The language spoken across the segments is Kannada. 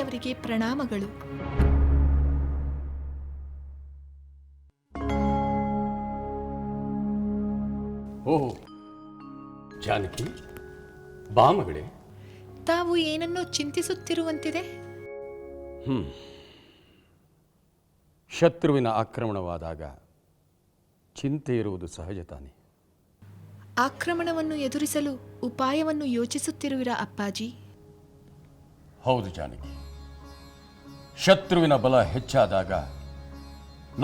ಅವರಿಗೆ ಪ್ರಣಾಮಗಳು. ಓಹ್ ಜಾನಕಿ, ಬಾ ಮಗಳೇ. ತಾವು ಏನನ್ನೋ ಚಿಂತಿಸುತ್ತಿರುವಂತಿದೆ. ಶತ್ರುವಿನ ಆಕ್ರಮಣವಾದಾಗ ಚಿಂತೆ ಇರುವುದು ಸಹಜ ತಾನೆ. ಆಕ್ರಮಣವನ್ನು ಎದುರಿಸಲು ಉಪಾಯವನ್ನು ಯೋಚಿಸುತ್ತಿರುವಿರಾ ಅಪ್ಪಾಜಿ? ಹೌದು ಜಾನಕಿ, ಶತ್ರುವಿನ ಬಲ ಹೆಚ್ಚಾದಾಗ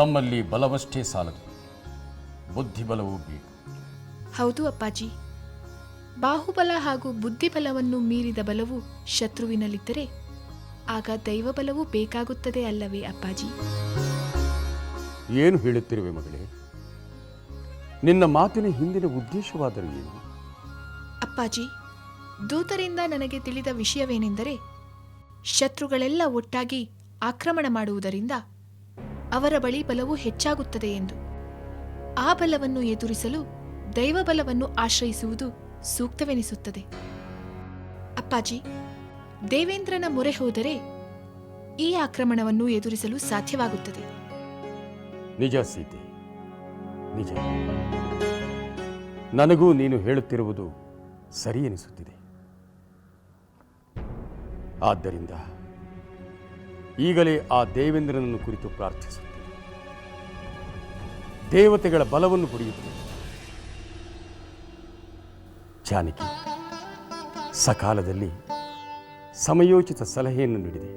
ನಮ್ಮಲ್ಲಿ ಬಲವಷ್ಟೇ ಸಾಲದು, ಬುದ್ಧಿಬಲವೂ ಬೇಕು. ಹೌದು ಅಪ್ಪಾಜಿ, ಬಾಹುಬಲ ಹಾಗೂ ಬುದ್ಧಿಬಲವನ್ನು ಮೀರಿದ ಬಲವು ಶತ್ರುವಿನಲ್ಲಿದ್ದರೆ ಆಗ ದೈವಬಲವೂ ಬೇಕಾಗುತ್ತದೆ ಅಲ್ಲವೇ ಅಪ್ಪಾಜಿ? ಏನು ಹೇಳುತ್ತಿರುವೆ ಮಗಳೇ? ನಿನ್ನ ಮಾತಿನ ಹಿಂದಿನ ಉದ್ದೇಶವಾದರೂ ಏನು? ಅಪ್ಪಾಜಿ, ದೂತರಿಂದ ನನಗೆ ತಿಳಿದ ವಿಷಯವೇನೆಂದರೆ, ಶತ್ರುಗಳೆಲ್ಲ ಒಟ್ಟಾಗಿ ಆಕ್ರಮಣ ಮಾಡುವುದರಿಂದ ಅವರ ಬಳಿ ಬಲವು ಹೆಚ್ಚಾಗುತ್ತದೆ ಎಂದು. ಆ ಬಲವನ್ನು ಎದುರಿಸಲು ದೈವಬಲವನ್ನು ಆಶ್ರಯಿಸುವುದು ಸೂಕ್ತವೆನಿಸುತ್ತದೆ. ಅಪ್ಪಾಜಿ, ದೇವೇಂದ್ರನ ಮೊರೆ ಹೋದರೆ ಈ ಆಕ್ರಮಣವನ್ನು ಎದುರಿಸಲು ಸಾಧ್ಯವಾಗುತ್ತದೆ. ನಿಜ ಸೀತೆ, ನಿಜ. ನನಗೂ ನೀನು ಹೇಳುತ್ತಿರುವುದು ಸರಿ ಎನಿಸುತ್ತಿದೆ. ಆದ್ದರಿಂದ ಈಗಲೇ ಆ ದೇವೇಂದ್ರನನ್ನು ಕುರಿತು ಪ್ರಾರ್ಥಿಸುತ್ತೇನೆ. ದೇವತೆಗಳ ಬಲವನ್ನು ಪಡೆಯುತ್ತೇನೆ. ಜಾನಕಿ, ಸಕಾಲದಲ್ಲಿ ಸಮಯೋಚಿತ ಸಲಹೆಯನ್ನು ನೀಡಿದೆ.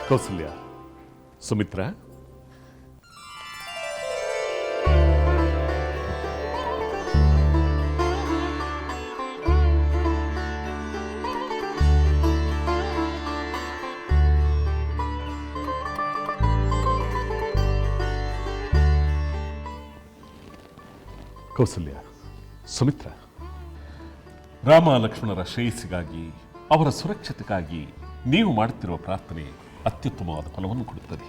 ಕೌಸಲ್ಯ, ಸುಮಿತ್ರ, ಕೌಸಲ್ಯ, ಸುಮಿತ್ರ, ರಾಮ ಲಕ್ಷ್ಮಣರ ಶ್ರೇಯಸ್ಸಿಗಾಗಿ, ಅವರ ಸುರಕ್ಷತೆಗಾಗಿ ನೀವು ಮಾಡುತ್ತಿರುವ ಪ್ರಾರ್ಥನೆ ಅತ್ಯುತ್ತಮವಾದ ಫಲವನ್ನು ಕೊಡುತ್ತದೆ.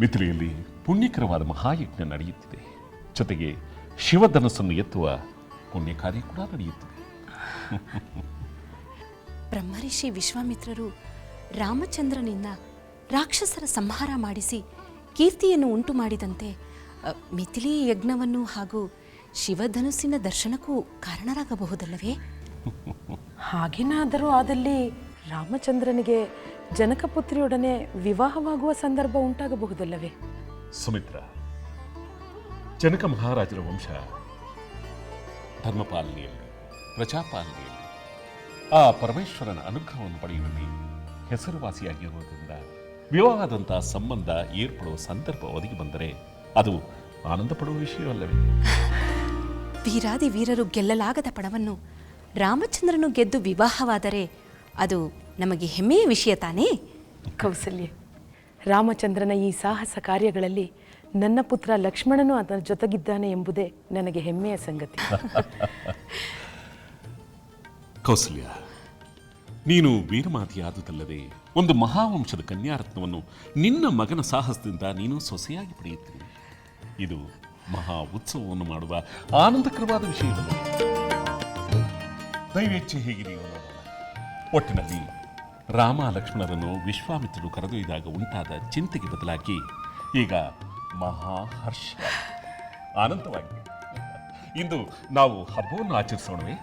ಮಿಥಿಲೆಯಲ್ಲಿ ಪುಣ್ಯಕರವಾದ ಮಹಾಯಜ್ಞ ನಡೆಯುತ್ತಿದೆ. ಜೊತೆಗೆ ಶಿವಧನಸ್ಸನ್ನು ಎತ್ತುವ ಪುಣ್ಯ ಕಾರ್ಯ ಕೂಡ ನಡೆಯುತ್ತದೆ. ಬ್ರಹ್ಮರ್ಷಿ ವಿಶ್ವಾಮಿತ್ರರು ರಾಮಚಂದ್ರನಿಂದ ರಾಕ್ಷಸರ ಸಂಹಾರ ಮಾಡಿಸಿ ಕೀರ್ತಿಯನ್ನು ಉಂಟು ಮಾಡಿದಂತೆ ಮಿಥಿಲಿ ಯಜ್ಞವನ್ನು ಹಾಗೂ ಶಿವಧನುಸ್ಸಿನ ದರ್ಶನಕ್ಕೂ ಕಾರಣರಾಗಬಹುದಲ್ಲವೇ? ಹಾಗೇನಾದರೂ ಆದಲ್ಲಿ ರಾಮಚಂದ್ರನಿಗೆ ಜನಕಪುತ್ರಿಯೊಡನೆ ವಿವಾಹವಾಗುವ ಸಂದರ್ಭ ಉಂಟಾಗಬಹುದಲ್ಲವೇ? ಸುಮಿತ್ರ, ಜನಕ ಮಹಾರಾಜರ ವಂಶ ಧರ್ಮಪಾಲನೆಯಲ್ಲಿ, ಪ್ರಜಾಪಾಲನೆಯಲ್ಲಿ, ಆ ಪರಮೇಶ್ವರನ ಅನುಗ್ರಹವನ್ನು ಪಡೆಯುವಲ್ಲಿ ಹೆಸರುವಾಸಿಯಾಗಿರುವುದರಿಂದ ವಿವಾಹದಂತಹ ಸಂಬಂಧ ಏರ್ಪಡುವ ಸಂದರ್ಭ ಒದಗಿ ಬಂದರೆ ಅದು ಆನಂದ ಪಡುವ ವಿಷಯವಲ್ಲವೇ? ವೀರಾದಿ ವೀರರು ಗೆಲ್ಲಲಾಗದ ಪಣವನ್ನು ರಾಮಚಂದ್ರನು ಗೆದ್ದು ವಿವಾಹವಾದರೆ ಅದು ನಮಗೆ ಹೆಮ್ಮೆಯ ವಿಷಯ ತಾನೇ? ಕೌಸಲ್ಯ, ರಾಮಚಂದ್ರನ ಈ ಸಾಹಸ ಕಾರ್ಯಗಳಲ್ಲಿ ನನ್ನ ಪುತ್ರ ಲಕ್ಷ್ಮಣನು ಅದರ ಜೊತೆಗಿದ್ದಾನೆ ಎಂಬುದೇ ನನಗೆ ಹೆಮ್ಮೆಯ ಸಂಗತಿ. ಕೌಸಲ್ಯ, ನೀನು ವೀರಮಾತೆಯಾದುದಲ್ಲದೆ ಒಂದು ಮಹಾವಂಶದ ಕನ್ಯಾರತ್ನವನ್ನು ನಿನ್ನ ಮಗನ ಸಾಹಸದಿಂದ ನೀನು ಸೊಸೆಯಾಗಿ ಪಡೆಯುತ್ತೀರಿ. ಇದು ಮಹಾ ಉತ್ಸವವನ್ನು ಮಾಡುವ ಆನಂದಕರವಾದ ವಿಷಯವಲ್ಲವೇ? ದೈವೇಚ್ಛೆ ಹೇಗಿದೆಯೋ ನೋಡೋಣ. ಒಟ್ಟಿನಲ್ಲಿ ರಾಮ ಲಕ್ಷ್ಮಣರನ್ನು ವಿಶ್ವಾಮಿತ್ರರು ಕರೆದೊಯ್ದಾಗ ಉಂಟಾದ ಚಿಂತೆಗೆ ಬದಲಾಗಿ ಈಗ ಮಹಾಹರ್ಷ, ಆನಂದವಾಗಿದೆ. ಇಂದು ನಾವು ಹಬ್ಬವನ್ನು ಆಚರಿಸೋಣವೇ?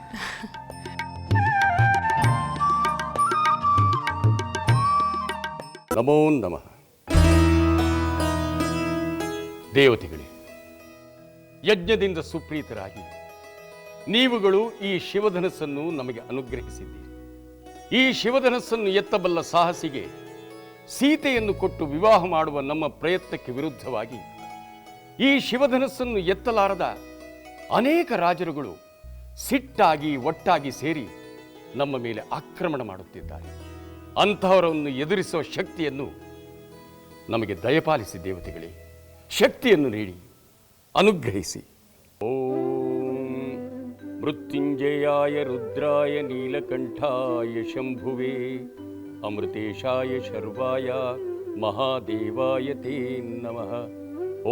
ನಮೋ ನಮಃ. ದೇವತೆಗಳೇ, ಯಜ್ಞದಿಂದ ಸುಪ್ರೀತರಾಗಿ ನೀವುಗಳು ಈ ಶಿವಧನಸ್ಸನ್ನು ನಮಗೆ ಅನುಗ್ರಹಿಸಿದ್ದೀರಿ. ಈ ಶಿವಧನಸ್ಸನ್ನು ಎತ್ತಬಲ್ಲ ಸಾಹಸಿಗೆ ಸೀತೆಯನ್ನು ಕೊಟ್ಟು ವಿವಾಹ ಮಾಡುವ ನಮ್ಮ ಪ್ರಯತ್ನಕ್ಕೆ ವಿರುದ್ಧವಾಗಿ ಈ ಶಿವಧನಸ್ಸನ್ನು ಎತ್ತಲಾರದ ಅನೇಕ ರಾಜರುಗಳು ಸಿಟ್ಟಾಗಿ ಒಟ್ಟಾಗಿ ಸೇರಿ ನಮ್ಮ ಮೇಲೆ ಆಕ್ರಮಣ ಮಾಡುತ್ತಿದ್ದಾರೆ. ಅಂತಹವರನ್ನು ಎದುರಿಸುವ ಶಕ್ತಿಯನ್ನು ನಮಗೆ ದಯಪಾಲಿಸಿ ದೇವತೆಗಳೇ, ಶಕ್ತಿಯನ್ನು ನೀಡಿ ಅನುಗ್ರಹಿಸಿ. ಓಂ ಮೃತ್ಯುಂಜಯಾಯ ರುದ್ರಾಯ ನೀಲಕಂಠಾಯ ಶಂಭುವೇ ಅಮೃತೇಶಾಯ ಶರ್ವಾಯ ಮಹಾದೇವಾಯ ತೇ ನಮಃ.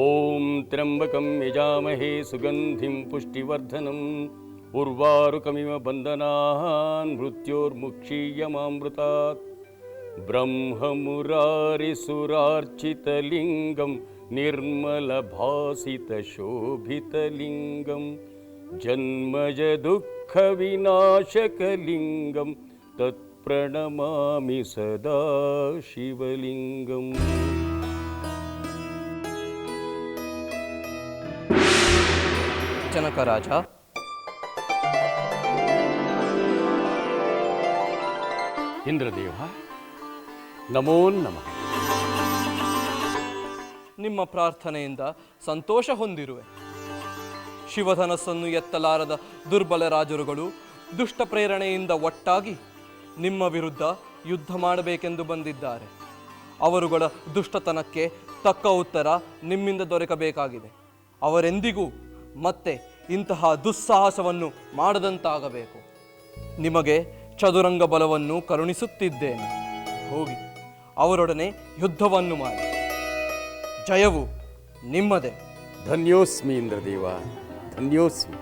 ಓಂ ತ್ರ್ಯಂಬಕಂ ಯಜಾಮಹೇ ಸುಗಂಧಿಂ ಪುಷ್ಟಿವರ್ಧನಂ ಉರ್ವಾರುಕಮಿವ ಬಂಧನಾನ್ ಮೃತ್ಯೋರ್ಮುಕ್ಷೀಯಮಾಮೃತಾತ್. ಬ್ರಹ್ಮಮುರಾರಿಸುರಾರ್ಚಿತಲಿಂಗಂ ನಿರ್ಮಲಭಾಸಿತಶೋಭಿತಲಿಂಗಂ ಜನ್ಮಜ ದುಃಖ ವಿನಾಶಕಲಿಂಗಂ ತತ್ಪ್ರಣಮಾಮಿ ಸದಾ ಶಿವಲಿಂಗಂ. ಜನಕರಾಜ, ಇಂದ್ರದೇವ, ನಮೋ ನಮಃ. ನಿಮ್ಮ ಪ್ರಾರ್ಥನೆಯಿಂದ ಸಂತೋಷ ಹೊಂದಿರುವೆ. ಶಿವಧನಸ್ಸನ್ನು ಎತ್ತಲಾರದ ದುರ್ಬಲ ರಾಜರುಗಳು ದುಷ್ಟ ಪ್ರೇರಣೆಯಿಂದ ಒಟ್ಟಾಗಿ ನಿಮ್ಮ ವಿರುದ್ಧ ಯುದ್ಧ ಮಾಡಬೇಕೆಂದು ಬಂದಿದ್ದಾರೆ. ಅವರುಗಳ ದುಷ್ಟತನಕ್ಕೆ ತಕ್ಕ ಉತ್ತರ ನಿಮ್ಮಿಂದ ದೊರಕಬೇಕಾಗಿದೆ. ಅವರೆಂದಿಗೂ ಮತ್ತೆ ಇಂತಹ ದುಸ್ಸಾಹಸವನ್ನು ಮಾಡದಂತಾಗಬೇಕು. ನಿಮಗೆ ಚದುರಂಗ ಬಲವನ್ನು ಕರುಣಿಸುತ್ತಿದ್ದೇನೆ. ಹೋಗಿ ಅವರೊಡನೆ ಯುದ್ಧವನ್ನು ಮಾಡಿ. ಜಯವು ನಿಮ್ಮದೇ. ಧನ್ಯೋಸ್ಮಿ ಇಂದ್ರದೇವ, ಧನ್ಯೋಸ್ಮಿ.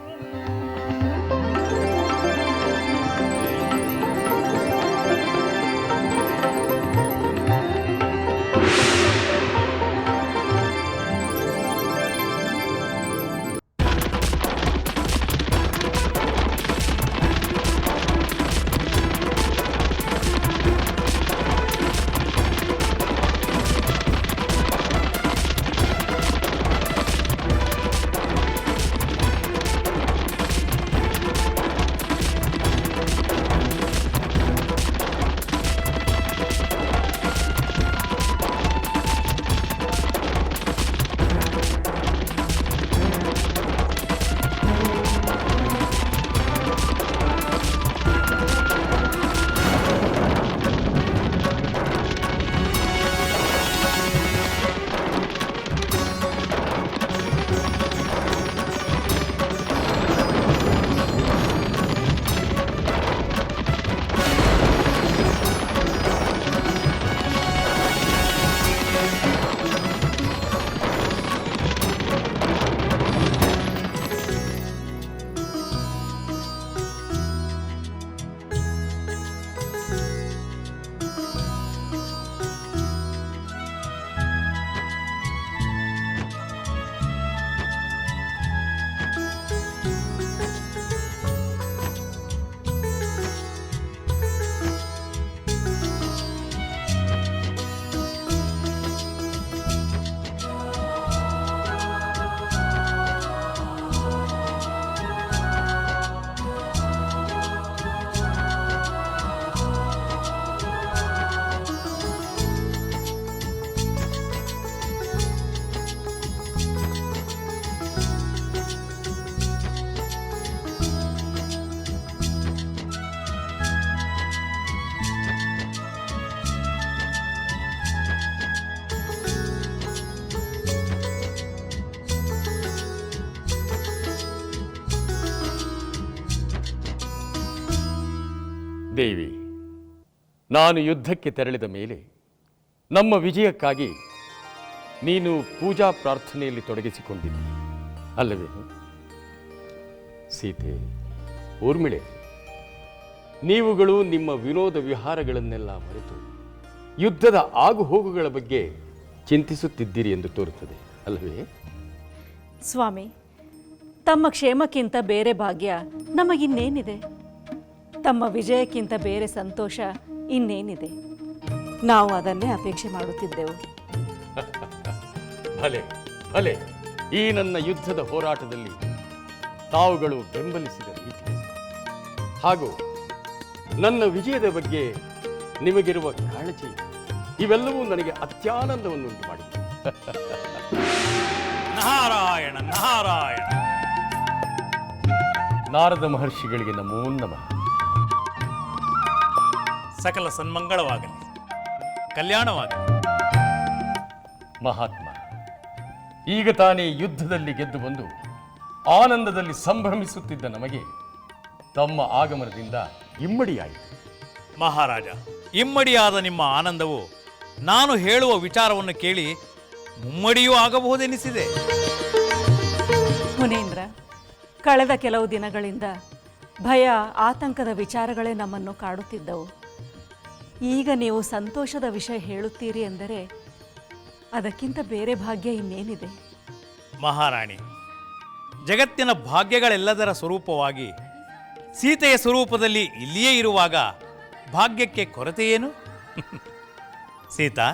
ದೇವಿ, ನಾನು ಯುದ್ಧಕ್ಕೆ ತೆರಳಿದ ಮೇಲೆ ನಮ್ಮ ವಿಜಯಕ್ಕಾಗಿ ನೀನು ಪೂಜಾ ಪ್ರಾರ್ಥನೆಯಲ್ಲಿ ತೊಡಗಿಸಿಕೊಂಡಿದ್ದಿ ಅಲ್ಲವೇನು? ಸೀತೆ, ಊರ್ಮಿಳೆ, ನೀವುಗಳು ನಿಮ್ಮ ವಿನೋದ ವಿಹಾರಗಳನ್ನೆಲ್ಲ ಮರೆತು ಯುದ್ಧದ ಆಗುಹೋಗುಗಳ ಬಗ್ಗೆ ಚಿಂತಿಸುತ್ತಿದ್ದೀರಿ ಎಂದು ತೋರುತ್ತದೆ ಅಲ್ಲವೇ? ಸ್ವಾಮಿ, ತಮ್ಮ ಕ್ಷೇಮಕ್ಕಿಂತ ಬೇರೆ ಭಾಗ್ಯ ನಮಗಿನ್ನೇನಿದೆ? ತಮ್ಮ ವಿಜಯಕ್ಕಿಂತ ಬೇರೆ ಸಂತೋಷ ಇನ್ನೇನಿದೆ? ನಾವು ಅದನ್ನೇ ಅಪೇಕ್ಷೆ ಮಾಡುತ್ತಿದ್ದೆವು. ಭಲೆ ಭಲೆ, ಈ ನನ್ನ ಯುದ್ಧದ ಹೋರಾಟದಲ್ಲಿ ತಾವುಗಳು ಬೆಂಬಲಿಸಿದ ರೀತಿ ಹಾಗೂ ನನ್ನ ವಿಜಯದ ಬಗ್ಗೆ ನಿಮಗಿರುವ ಕಾಳಜಿ ಇವೆಲ್ಲವೂ ನನಗೆ ಅತ್ಯಾನಂದವನ್ನುಂಟು ಮಾಡಿದೆ. ನಾರಾಯಣ ನಾರಾಯಣ. ನಾರದ ಮಹರ್ಷಿಗಳಿಗೆ ನಮೋ ನಮಃ. ಸಕಲ ಸನ್ಮಂಗಳವಾಗಲಿ, ಕಲ್ಯಾಣವಾಗಲಿ. ಮಹಾತ್ಮ, ಈಗ ತಾನೇ ಯುದ್ಧದಲ್ಲಿ ಗೆದ್ದು ಬಂದು ಆನಂದದಲ್ಲಿ ಸಂಭ್ರಮಿಸುತ್ತಿದ್ದ ನಮಗೆ ತಮ್ಮ ಆಗಮನದಿಂದ ಇಮ್ಮಡಿಯಾಯಿತು. ಮಹಾರಾಜ, ಇಮ್ಮಡಿಯಾದ ನಿಮ್ಮ ಆನಂದವು ನಾನು ಹೇಳುವ ವಿಚಾರವನ್ನು ಕೇಳಿ ಮುಮ್ಮಡಿಯೂ ಆಗಬಹುದೆನಿಸಿದೆ. ಮುನೀಂದ್ರ, ಕಳೆದ ಕೆಲವು ದಿನಗಳಿಂದ ಭಯ ಆತಂಕದ ವಿಚಾರಗಳೇ ನಮ್ಮನ್ನು ಕಾಡುತ್ತಿದ್ದವು. ಈಗ ನೀವು ಸಂತೋಷದ ವಿಷಯ ಹೇಳುತ್ತೀರಿ ಎಂದರೆ ಅದಕ್ಕಿಂತ ಬೇರೆ ಭಾಗ್ಯ ಇನ್ನೇನಿದೆ? ಮಹಾರಾಣಿ, ಜಗತ್ತಿನ ಭಾಗ್ಯಗಳೆಲ್ಲದರ ಸ್ವರೂಪವಾಗಿ ಸೀತೆಯ ಸ್ವರೂಪದಲ್ಲಿ ಇಲ್ಲಿಯೇ ಇರುವಾಗ ಭಾಗ್ಯಕ್ಕೆ ಕೊರತೆ ಏನು? ಸೀತಾ,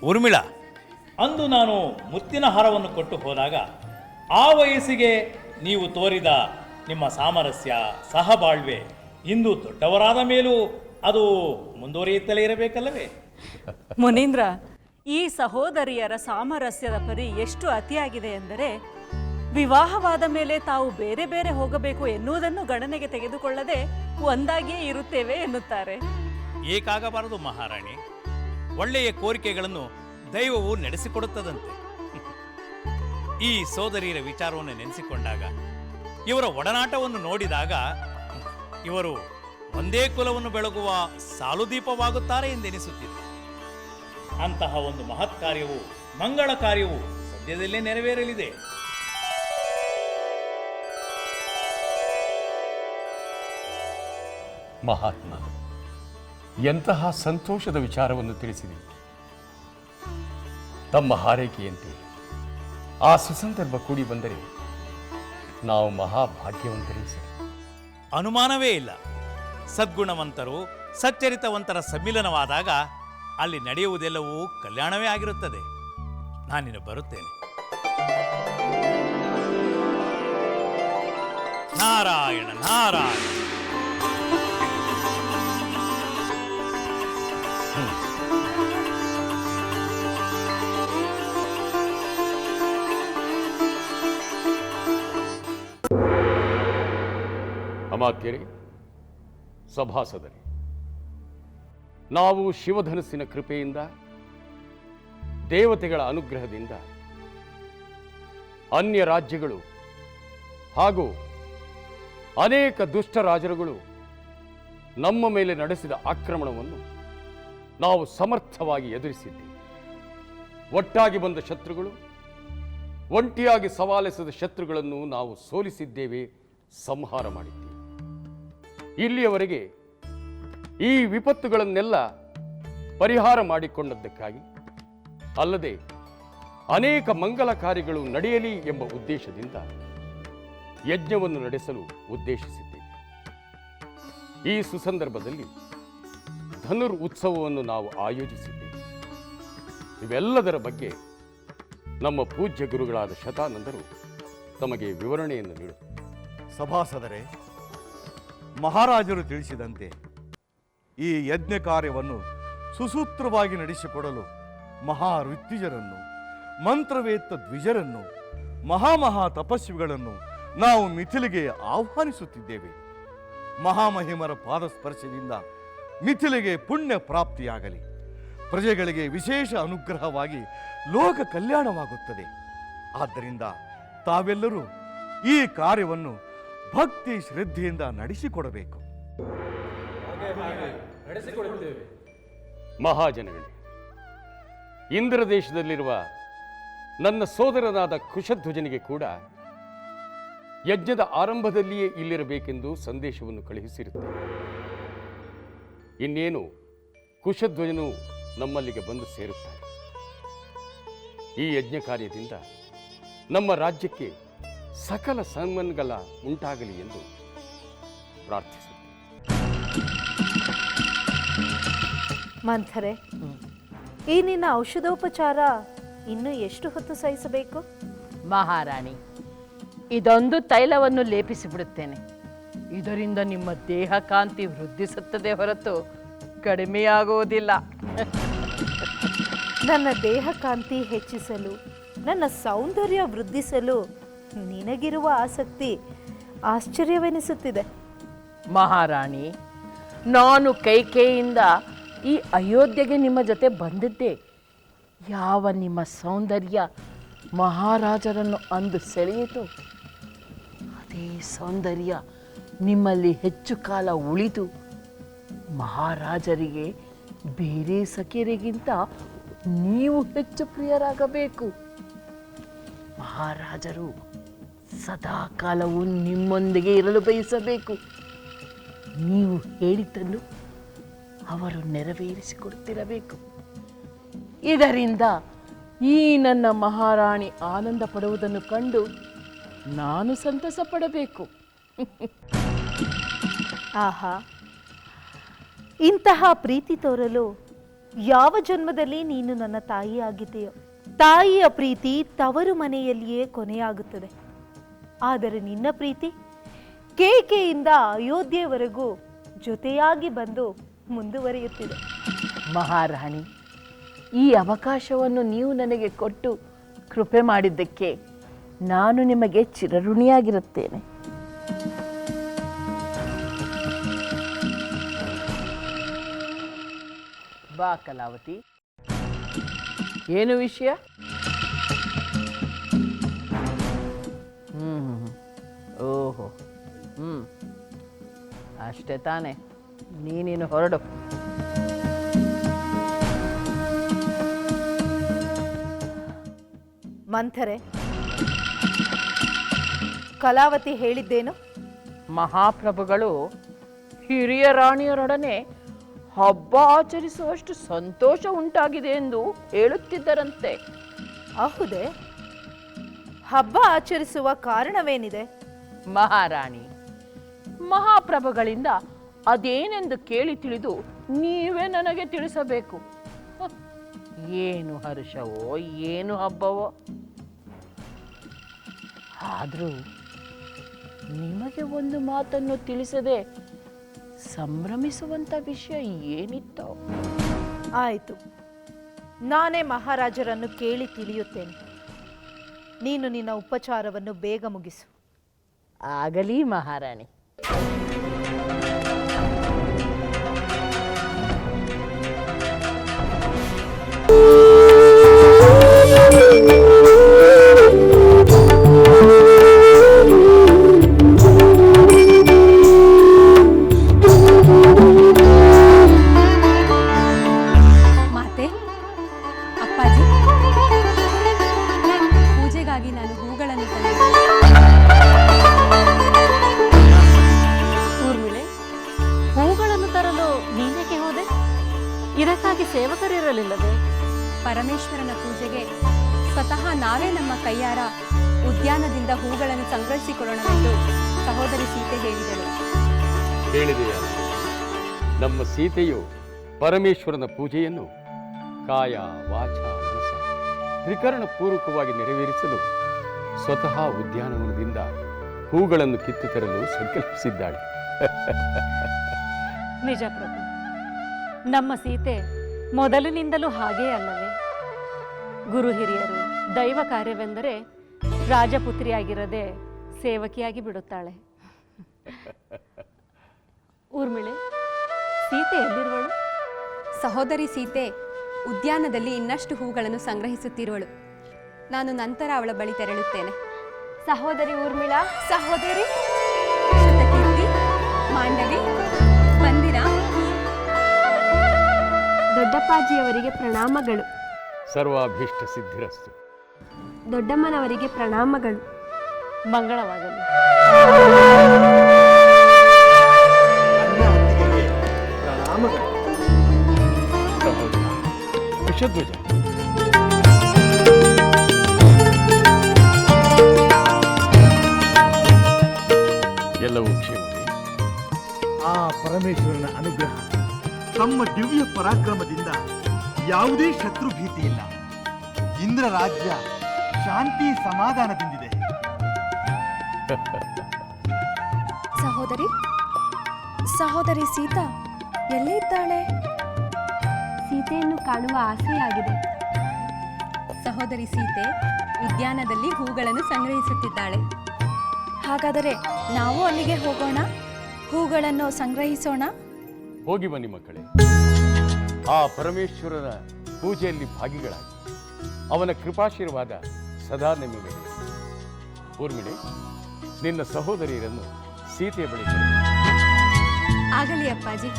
ಊರ್ಮಿಳಾ, ಅಂದು ನಾನು ಮುತ್ತಿನ ಹಾರವನ್ನು ಕೊಟ್ಟು ಹೋದಾಗ ಆ ವಯಸ್ಸಿಗೆ ನೀವು ತೋರಿದ ನಿಮ್ಮ ಸಾಮರಸ್ಯ, ಸಹಬಾಳ್ವೆ ಇಂದು ದೊಡ್ಡವರಾದ ಮೇಲೂ ಅದು ಮುಂದುವರಿಯುತ್ತಲೇ ಇರಬೇಕಲ್ಲವೇ? ಮುನೀಂದ್ರ, ಈ ಸಹೋದರಿಯರ ಸಾಮರಸ್ಯದ ಪರಿ ಎಷ್ಟು ಅತಿಯಾಗಿದೆ ಎಂದರೆ ವಿವಾಹವಾದ ಮೇಲೆ ತಾವು ಬೇರೆ ಬೇರೆ ಹೋಗಬೇಕು ಎನ್ನುವುದನ್ನು ಗಣನೆಗೆ ತೆಗೆದುಕೊಳ್ಳದೆ ಒಂದಾಗಿಯೇ ಇರುತ್ತೇವೆ ಎನ್ನುತ್ತಾರೆ. ಏಕಾಗಬಾರದು ಮಹಾರಾಣಿ. ಒಳ್ಳೆಯ ಕೋರಿಕೆಗಳನ್ನು ದೈವವು ನಡೆಸಿಕೊಡುತ್ತದಂತೆ. ಈ ಸೋದರಿಯರ ವಿಚಾರವನ್ನು ನೆನೆಸಿಕೊಂಡಾಗ, ಇವರ ಒಡನಾಟವನ್ನು ನೋಡಿದಾಗ ಇವರು ಒಂದೇ ಕುಲವನ್ನು ಬೆಳಗುವ ಸಾಲುದೀಪವಾಗುತ್ತಾರೆ ಎಂದೆನಿಸುತ್ತಿದೆ. ಅಂತಹ ಒಂದು ಮಹತ್ ಕಾರ್ಯವು, ಮಂಗಳ ಕಾರ್ಯವು ಸದ್ಯದಲ್ಲೇ ನೆರವೇರಲಿದೆ. ಮಹಾತ್ಮ, ಎಂತಹ ಸಂತೋಷದ ವಿಚಾರವನ್ನು ತಿಳಿಸಿದೆ. ತಮ್ಮ ಹಾರೈಕೆಯಂತೆ ಆ ಸುಸಂದರ್ಭ ಕೂಡಿ ಬಂದರೆ ನಾವು ಮಹಾಭಾಗ್ಯವಂತರೇ ಸರಿ. ಅನುಮಾನವೇ ಇಲ್ಲ. ಸದ್ಗುಣವಂತರು, ಸಚ್ಚರಿತವಂತರ ಸಮ್ಮಿಲನವಾದಾಗ ಅಲ್ಲಿ ನಡೆಯುವುದೆಲ್ಲವೂ ಕಲ್ಯಾಣವೇ ಆಗಿರುತ್ತದೆ. ನಾನಿನ್ನು ಬರುತ್ತೇನೆ. ನಾರಾಯಣ ನಾರಾಯಣ. ಅಮಾತ್ಯರೇ, ಸಭಾಸದರೇ, ನಾವು ಶಿವಧನಸ್ಸಿನ ಕೃಪೆಯಿಂದ, ದೇವತೆಗಳ ಅನುಗ್ರಹದಿಂದ ಅನ್ಯ ರಾಜ್ಯಗಳು ಹಾಗೂ ಅನೇಕ ದುಷ್ಟ ರಾಜರುಗಳು ನಮ್ಮ ಮೇಲೆ ನಡೆಸಿದ ಆಕ್ರಮಣವನ್ನು ನಾವು ಸಮರ್ಥವಾಗಿ ಎದುರಿಸಿದ್ದೇವೆ. ಒಟ್ಟಾಗಿ ಬಂದ ಶತ್ರುಗಳು, ಒಂಟಿಯಾಗಿ ಸವಾಲೆಸೆದ ಶತ್ರುಗಳನ್ನು ನಾವು ಸೋಲಿಸಿದ್ದೇವೆ, ಸಂಹಾರ ಮಾಡಿದ್ದೇವೆ. ಇಲ್ಲಿಯವರೆಗೆ ಈ ವಿಪತ್ತುಗಳನ್ನೆಲ್ಲ ಪರಿಹಾರ ಮಾಡಿಕೊಂಡದ್ದಕ್ಕಾಗಿ ಅಲ್ಲದೆ ಅನೇಕ ಮಂಗಲ ಕಾರ್ಯಗಳು ನಡೆಯಲಿ ಎಂಬ ಉದ್ದೇಶದಿಂದ ಯಜ್ಞವನ್ನು ನಡೆಸಲು ಉದ್ದೇಶಿಸಿದ್ದೇವೆ. ಈ ಸುಸಂದರ್ಭದಲ್ಲಿ ಧನುರ್ ಉತ್ಸವವನ್ನು ನಾವು ಆಯೋಜಿಸಿದ್ದೇವೆ. ಇವೆಲ್ಲದರ ಬಗ್ಗೆ ನಮ್ಮ ಪೂಜ್ಯ ಗುರುಗಳಾದ ಶತಾನಂದರು ತಮಗೆ ವಿವರಣೆಯನ್ನು ನೀಡುತ್ತಾರೆ. ಸಭಾಸದರೇ, ಮಹಾರಾಜರು ತಿಳಿಸಿದಂತೆ ಈ ಯಜ್ಞ ಕಾರ್ಯವನ್ನು ಸುಸೂತ್ರವಾಗಿ ನಡೆಸಿಕೊಡಲು ಮಹಾ ಋತ್ವಿಜರನ್ನು, ಮಂತ್ರವೇತ್ತ ದ್ವಿಜರನ್ನು, ಮಹಾ ತಪಸ್ವಿಗಳನ್ನು ನಾವು ಮಿಥಿಲೆಗೆ ಆಹ್ವಾನಿಸುತ್ತಿದ್ದೇವೆ. ಮಹಾಮಹಿಮರ ಪಾದಸ್ಪರ್ಶದಿಂದ ಮಿಥಿಲೆಗೆ ಪುಣ್ಯ ಪ್ರಾಪ್ತಿಯಾಗಲಿ, ಪ್ರಜೆಗಳಿಗೆ ವಿಶೇಷ ಅನುಗ್ರಹವಾಗಿ ಲೋಕ ಕಲ್ಯಾಣವಾಗುತ್ತದೆ. ಆದ್ದರಿಂದ ತಾವೆಲ್ಲರೂ ಈ ಕಾರ್ಯವನ್ನು ಭಕ್ತಿ ಶ್ರದ್ಧೆಯಿಂದ ನಡೆಸಿಕೊಡಬೇಕು. ಮಹಾಜನಗಳೇ, ಇಂದ್ರ ದೇಶದಲ್ಲಿರುವ ನನ್ನ ಸೋದರನಾದ ಕುಶಧ್ವಜನಿಗೆ ಕೂಡ ಯಜ್ಞದ ಆರಂಭದಲ್ಲಿಯೇ ಇಲ್ಲಿರಬೇಕೆಂದು ಸಂದೇಶವನ್ನು ಕಳುಹಿಸಿರುತ್ತೇವೆ. ಇನ್ನೇನು ಕುಶಧ್ವಜನು ನಮ್ಮಲ್ಲಿಗೆ ಬಂದು ಸೇರುತ್ತಾನೆ. ಈ ಯಜ್ಞ ಕಾರ್ಯದಿಂದ ನಮ್ಮ ರಾಜ್ಯಕ್ಕೆ ಸಕಲ ಸನ್ಮಂಗಲ ಉಂಟಾಗಲಿ ಎಂದು ಪ್ರಾರ್ಥಿಸುತ್ತೇವೆ. ಮಂಥರೆ, ಈ ನಿನ್ನ ಔಷಧೋಪಚಾರ ಇನ್ನೂ ಎಷ್ಟು ಹೊತ್ತು ಸಹಿಸಬೇಕು? ಮಹಾರಾಣಿ, ಇದೊಂದು ತೈಲವನ್ನು ಲೇಪಿಸಿಬಿಡುತ್ತೇನೆ. ಇದರಿಂದ ನಿಮ್ಮ ದೇಹ ಕಾಂತಿ ವೃದ್ಧಿಸುತ್ತದೆ ಹೊರತು ಕಡಿಮೆಯಾಗುವುದಿಲ್ಲ. ನನ್ನ ದೇಹ ಕಾಂತಿ ಹೆಚ್ಚಿಸಲು, ನನ್ನ ಸೌಂದರ್ಯ ವೃದ್ಧಿಸಲು ನಿನಗಿರುವ ಆಸಕ್ತಿ ಆಶ್ಚರ್ಯವೆನಿಸುತ್ತಿದೆ. ಮಹಾರಾಣಿ, ನಾನು ಕೈಕೇಯಿಂದ ಈ ಅಯೋಧ್ಯೆಗೆ ನಿಮ್ಮ ಜೊತೆ ಬಂದಿದ್ದೆ. ಯಾವ ನಿಮ್ಮ ಸೌಂದರ್ಯ ಮಹಾರಾಜರನ್ನು ಅಂದು ಸೆಳೆಯಿತು, ಅದೇ ಸೌಂದರ್ಯ ನಿಮ್ಮಲ್ಲಿ ಹೆಚ್ಚು ಕಾಲ ಉಳಿದು ಮಹಾರಾಜರಿಗೆ ಬೇರೆ ಸಖಿಯರಿಗಿಂತ ನೀವು ಹೆಚ್ಚು ಪ್ರಿಯರಾಗಬೇಕು. ಮಹಾರಾಜರು ಸದಾ ಕಾಲವೂ ನಿಮ್ಮೊಂದಿಗೆ ಇರಲು ಬಯಸಬೇಕು. ನೀವು ಹೇಳಿದ್ದನ್ನು ಅವರು ನೆರವೇರಿಸಿಕೊಡ್ತಿರಬೇಕು. ಇದರಿಂದ ಈ ನನ್ನ ಮಹಾರಾಣಿ ಆನಂದ ಪಡುವುದನ್ನು ಕಂಡು ನಾನು ಸಂತಸ ಪಡಬೇಕು. ಆಹಾ, ಇಂತಹ ಪ್ರೀತಿ ತೋರಲು ಯಾವ ಜನ್ಮದಲ್ಲಿ ನೀನು ನನ್ನ ತಾಯಿಯಾಗಿದೆಯೋ. ತಾಯಿಯ ಪ್ರೀತಿ ತವರು ಮನೆಯಲ್ಲಿಯೇ ಕೊನೆಯಾಗುತ್ತದೆ. ಆದರೆ ನಿನ್ನ ಪ್ರೀತಿ ಕೇಕೆಯಿಂದ ಅಯೋಧ್ಯೆವರೆಗೂ ಜೊತೆಯಾಗಿ ಬಂದು ಮುಂದುವರಿಯುತ್ತಿದೆ. ಮಹಾರಾಣಿ, ಈ ಅವಕಾಶವನ್ನು ನೀವು ನನಗೆ ಕೊಟ್ಟು ಕೃಪೆ ಮಾಡಿದ್ದಕ್ಕೆ ನಾನು ನಿಮಗೆ ಚಿರಋಣಿಯಾಗಿರುತ್ತೇನೆ. ಬಾ ಕಲಾವತಿ, ಏನು ವಿಷಯ? ಓಹೋ, ಅಷ್ಟೇ ತಾನೆ, ನೀನೇನು ಹೊರಡು. ಮಂಥರೆ, ಕಲಾವತಿ ಹೇಳಿದ್ದೇನು? ಮಹಾಪ್ರಭುಗಳು ಹಿರಿಯ ರಾಣಿಯರೊಡನೆ ಹಬ್ಬ ಆಚರಿಸುವಷ್ಟು ಸಂತೋಷ ಉಂಟಾಗಿದೆ ಎಂದು ಹೇಳುತ್ತಿದ್ದರಂತೆ. ಹೌದೇ? ಹಬ್ಬ ಆಚರಿಸುವ ಕಾರಣವೇನಿದೆ? ಮಹಾರಾಣಿ, ಮಹಾಪ್ರಭುಗಳಿಂದ ಅದೇನೆಂದು ಕೇಳಿ ತಿಳಿದು ನೀವೇ ನನಗೆ ತಿಳಿಸಬೇಕು. ಏನು ಹರ್ಷವೋ ಏನು ಹಬ್ಬವೋ, ಆದರೂ ನಿಮಗೆ ಒಂದು ಮಾತನ್ನು ತಿಳಿಸದೆ ಸಂಭ್ರಮಿಸುವಂಥ ವಿಷಯ ಏನಿತ್ತೋ? ಆಯಿತು, ನಾನೇ ಮಹಾರಾಜರನ್ನು ಕೇಳಿ ತಿಳಿಯುತ್ತೇನೆ. ನೀನು ನಿನ್ನ ಉಪಚಾರವನ್ನು ಬೇಗ ಮುಗಿಸು. ಆಗಲಿ ಮಹಾರಾಣಿ. ಮಾತೆ, ಅಪ್ಪಾಜಿ, ಪೂಜೆಗಾಗಿ ನಾನು ಹೂಗಳನ್ನು ತಂದೆ. ಊರ್ಮಿಳೆ, ಹೂಗಳನ್ನು ತರಲು ನೀನೇಕೆ ಹೋದೆ? ಇದಕ್ಕಾಗಿ ಸೇವಕರಿರಲಿಲ್ಲವೇ? ಪರಮೇಶ್ವರನ ಪೂಜೆಗೆ ಸ್ವತಃ ನಾವೇ ನಮ್ಮ ಕೈಯಾರ ಉದ್ಯಾನದಿಂದ ಹೂಗಳನ್ನು ಸಂಗ್ರಹಿಸಿಕೊಳ್ಳೋಣವೆಂದು ಸಹೋದರಿ ಸೀತೆ ಹೇಳಿದಳು. ಹೇಳಿದೆಯಾ? ನಮ್ಮ ಸೀತೆಯು ಪರಮೇಶ್ವರನ ಪೂಜೆಯನ್ನು ಕಾಯ ವಾಚ ಮನಸ ತ್ರಿಕರಣ ಪೂರ್ವಕವಾಗಿ ನೆರವೇರಿಸಲು ಸ್ವತಃ ಉದ್ಯಾನವನದಿಂದ ಹೂಗಳನ್ನು ಕಿತ್ತು ತರಲು ಸಂಕಲ್ಪಿಸಿದ್ದಾಳೆ. ನಿಜ ಪ್ರಭು, ನಮ್ಮ ಸೀತೆ ಮೊದಲಿನಿಂದಲೂ ಹಾಗೇ ಅಲ್ಲವೇ? ಗುರು ಹಿರಿಯರು ದೈವ ಕಾರ್ಯವೆಂದರೆ ರಾಜಪುತ್ರಿಯಾಗಿರದೆ ಸೇವಕಿಯಾಗಿ ಬಿಡುತ್ತಾಳೆ. ಊರ್ಮಿಳೆ, ಸೀತೆ ಎಲ್ಲಿರುವಳು? ಸಹೋದರಿ ಸೀತೆ ಉದ್ಯಾನದಲ್ಲಿ ಇನ್ನಷ್ಟು ಹೂಗಳನ್ನು ಸಂಗ್ರಹಿಸುತ್ತಿರುವಳು. ನಾನು ನಂತರ ಅವಳ ಬಳಿ ತೆರಳುತ್ತೇನೆ. ಸಹೋದರಿ ಊರ್ಮಿಳಾ, ಸಹೋದರಿ ಶ್ರುತಕೀರ್ತಿ, ಮಾಂಡವಿ, ಬಂದಿರಾ? ದೊಡ್ಡಪ್ಪಾಜಿಯವರಿಗೆ ಪ್ರಣಾಮಗಳು. ಸರ್ವಾಭೀಷ್ಟ ಸಿದ್ಧಿರಸ್ತು. ದೊಡ್ಡಮ್ಮನವರಿಗೆ ಪ್ರಣಾಮಗಳು. ಮಂಗಳವಾಗಲಿ. ಸಹೋದರ ಕುಶಧ್ವಜ, ಎಲ್ಲವೂ ಕ್ಷೇಮವೇ? ಆ ಪರಮೇಶ್ವರನ ಅನುಗ್ರಹ ತಮ್ಮ ದಿವ್ಯ ಪರಾಕ್ರಮದಿಂದ ಯಾವುದೇ ಶತ್ರು ಭೀತಿ ಇಲ್ಲ. ಇಂದ್ರ ರಾಜ್ಯ ಶಾಂತಿ ಸಮಾಧಾನದಿಂದಿದೆ. ಸಹೋದರಿ ಸೀತಾ ಎಲ್ಲಿ ಇದ್ದಾಳೆ? ಸೀತೆಯನ್ನು ಕಾಣುವ ಆಸೆಯಾಗಿದೆ. ಸಹೋದರಿ ಸೀತೆ ಉದ್ಯಾನದಲ್ಲಿ ಹೂಗಳನ್ನು ಸಂಗ್ರಹಿಸುತ್ತಿದ್ದಾಳೆ. ಹಾಗಾದರೆ ನಾವು ಅಲ್ಲಿಗೆ ಹೋಗೋಣ, ಹೂಗಳನ್ನು ಸಂಗ್ರಹಿಸೋಣ. ಹೋಗಿ ಬನ್ನಿ ಮಕ್ಕಳೇ. ಆ ಪರಮೇಶ್ವರನ ಪೂಜೆಯಲ್ಲಿ ಭಾಗಿಗಳಾಗಿ ಅವನ ಕೃಪಾಶೀರ್ವಾದ ಸದಾ ನಿಮ್ಮ ಮೇಲೆ. ಊರ್ಮಿಳೆ, ನಿನ್ನ ಸಹೋದರಿಯರನ್ನು ಸೀತೆಯ ಬಳಿ ಆಗಲಿ ಅಪ್ಪಾಜಿ.